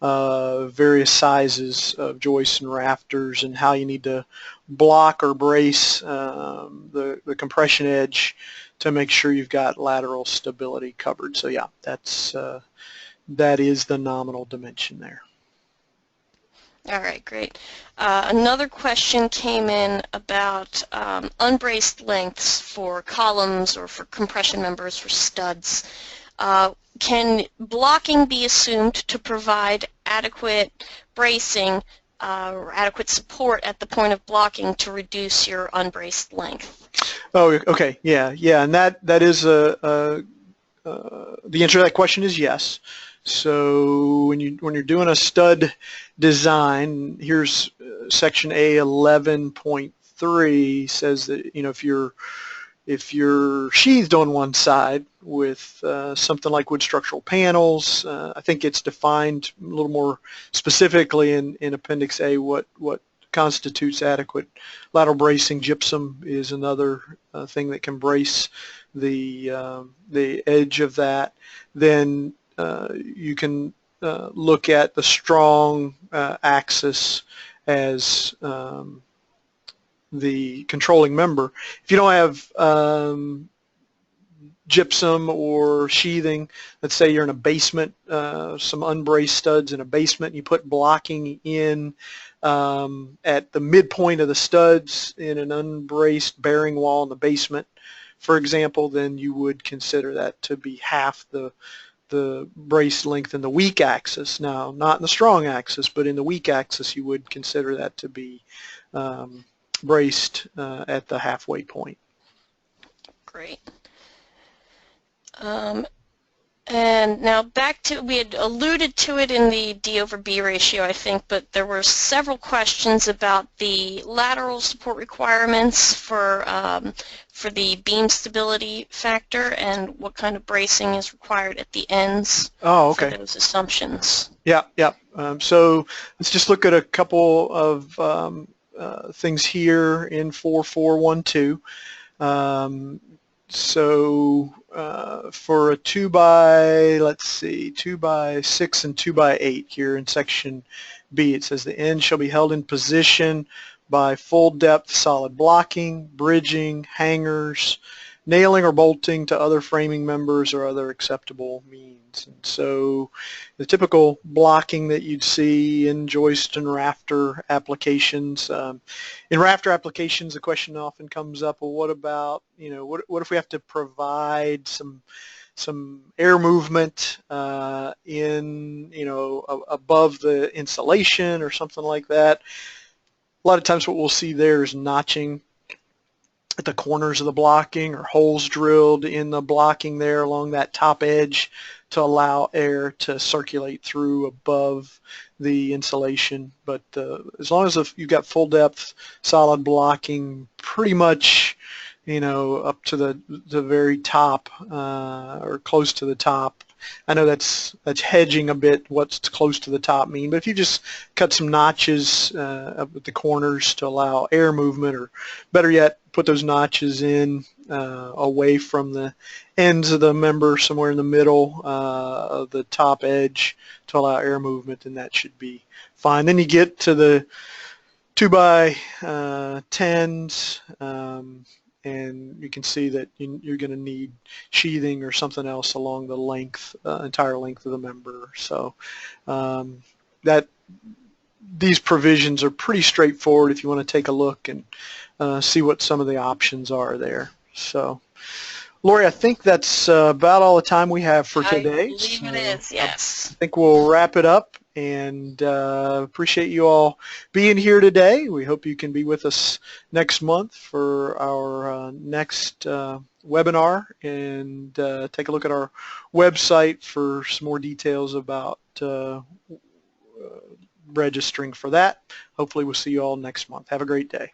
of various sizes of joists and rafters and how you need to block or brace the compression edge to make sure you've got lateral stability covered. So yeah, that is the nominal dimension there. All right, great. Another question came in about unbraced lengths for columns or for compression members for studs. Can blocking be assumed to provide adequate bracing or adequate support at the point of blocking to reduce your unbraced length? Oh, okay, yeah, and that is the answer to that question is yes. So when you're doing a stud design, here's section A11.3 says that if you're sheathed on one side with something like wood structural panels, I think it's defined a little more specifically in Appendix A what constitutes adequate lateral bracing. Gypsum is another thing that can brace the edge of that. Then you can look at the strong axis as the controlling member. If you don't have gypsum or sheathing, let's say you're in a basement, some unbraced studs in a basement, and you put blocking in at the midpoint of the studs in an unbraced bearing wall in the basement, for example, then you would consider that to be half the brace length in the weak axis. Now, not in the strong axis, but in the weak axis, you would consider that to be braced at the halfway point. Great. And now back to, we had alluded to it in the D over B ratio, I think, but there were several questions about the lateral support requirements for the beam stability factor and what kind of bracing is required at the ends for those assumptions. Yeah, yeah. So let's just look at a couple of things here in 4412. So for a 2x6 and 2x8 here in section B, it says the end shall be held in position by full depth solid blocking, bridging, hangers, nailing or bolting to other framing members or other acceptable means. And so the typical blocking that you'd see in joist and rafter applications. In rafter applications, the question often comes up, well, what about, what if we have to provide some air movement in, above the insulation or something like that? A lot of times what we'll see there is notching at the corners of the blocking or holes drilled in the blocking there along that top edge to allow air to circulate through above the insulation. But as long as you've got full depth solid blocking pretty much up to the very top or close to the top. I know that's hedging a bit what's close to the top mean, but if you just cut some notches up at the corners to allow air movement, or better yet, put those notches in away from the ends of the member, somewhere in the middle of the top edge to allow air movement, then that should be fine. Then you get to the 2x10s, and you can see that you're going to need sheathing or something else along the length, entire length of the member. So these provisions are pretty straightforward if you want to take a look and see what some of the options are there. So, Lori, I think that's about all the time we have for today. I believe it is, yes. I think we'll wrap it up, and appreciate you all being here today. We hope you can be with us next month for our next webinar, and take a look at our website for some more details about registering for that. Hopefully we'll see you all next month. Have a great day.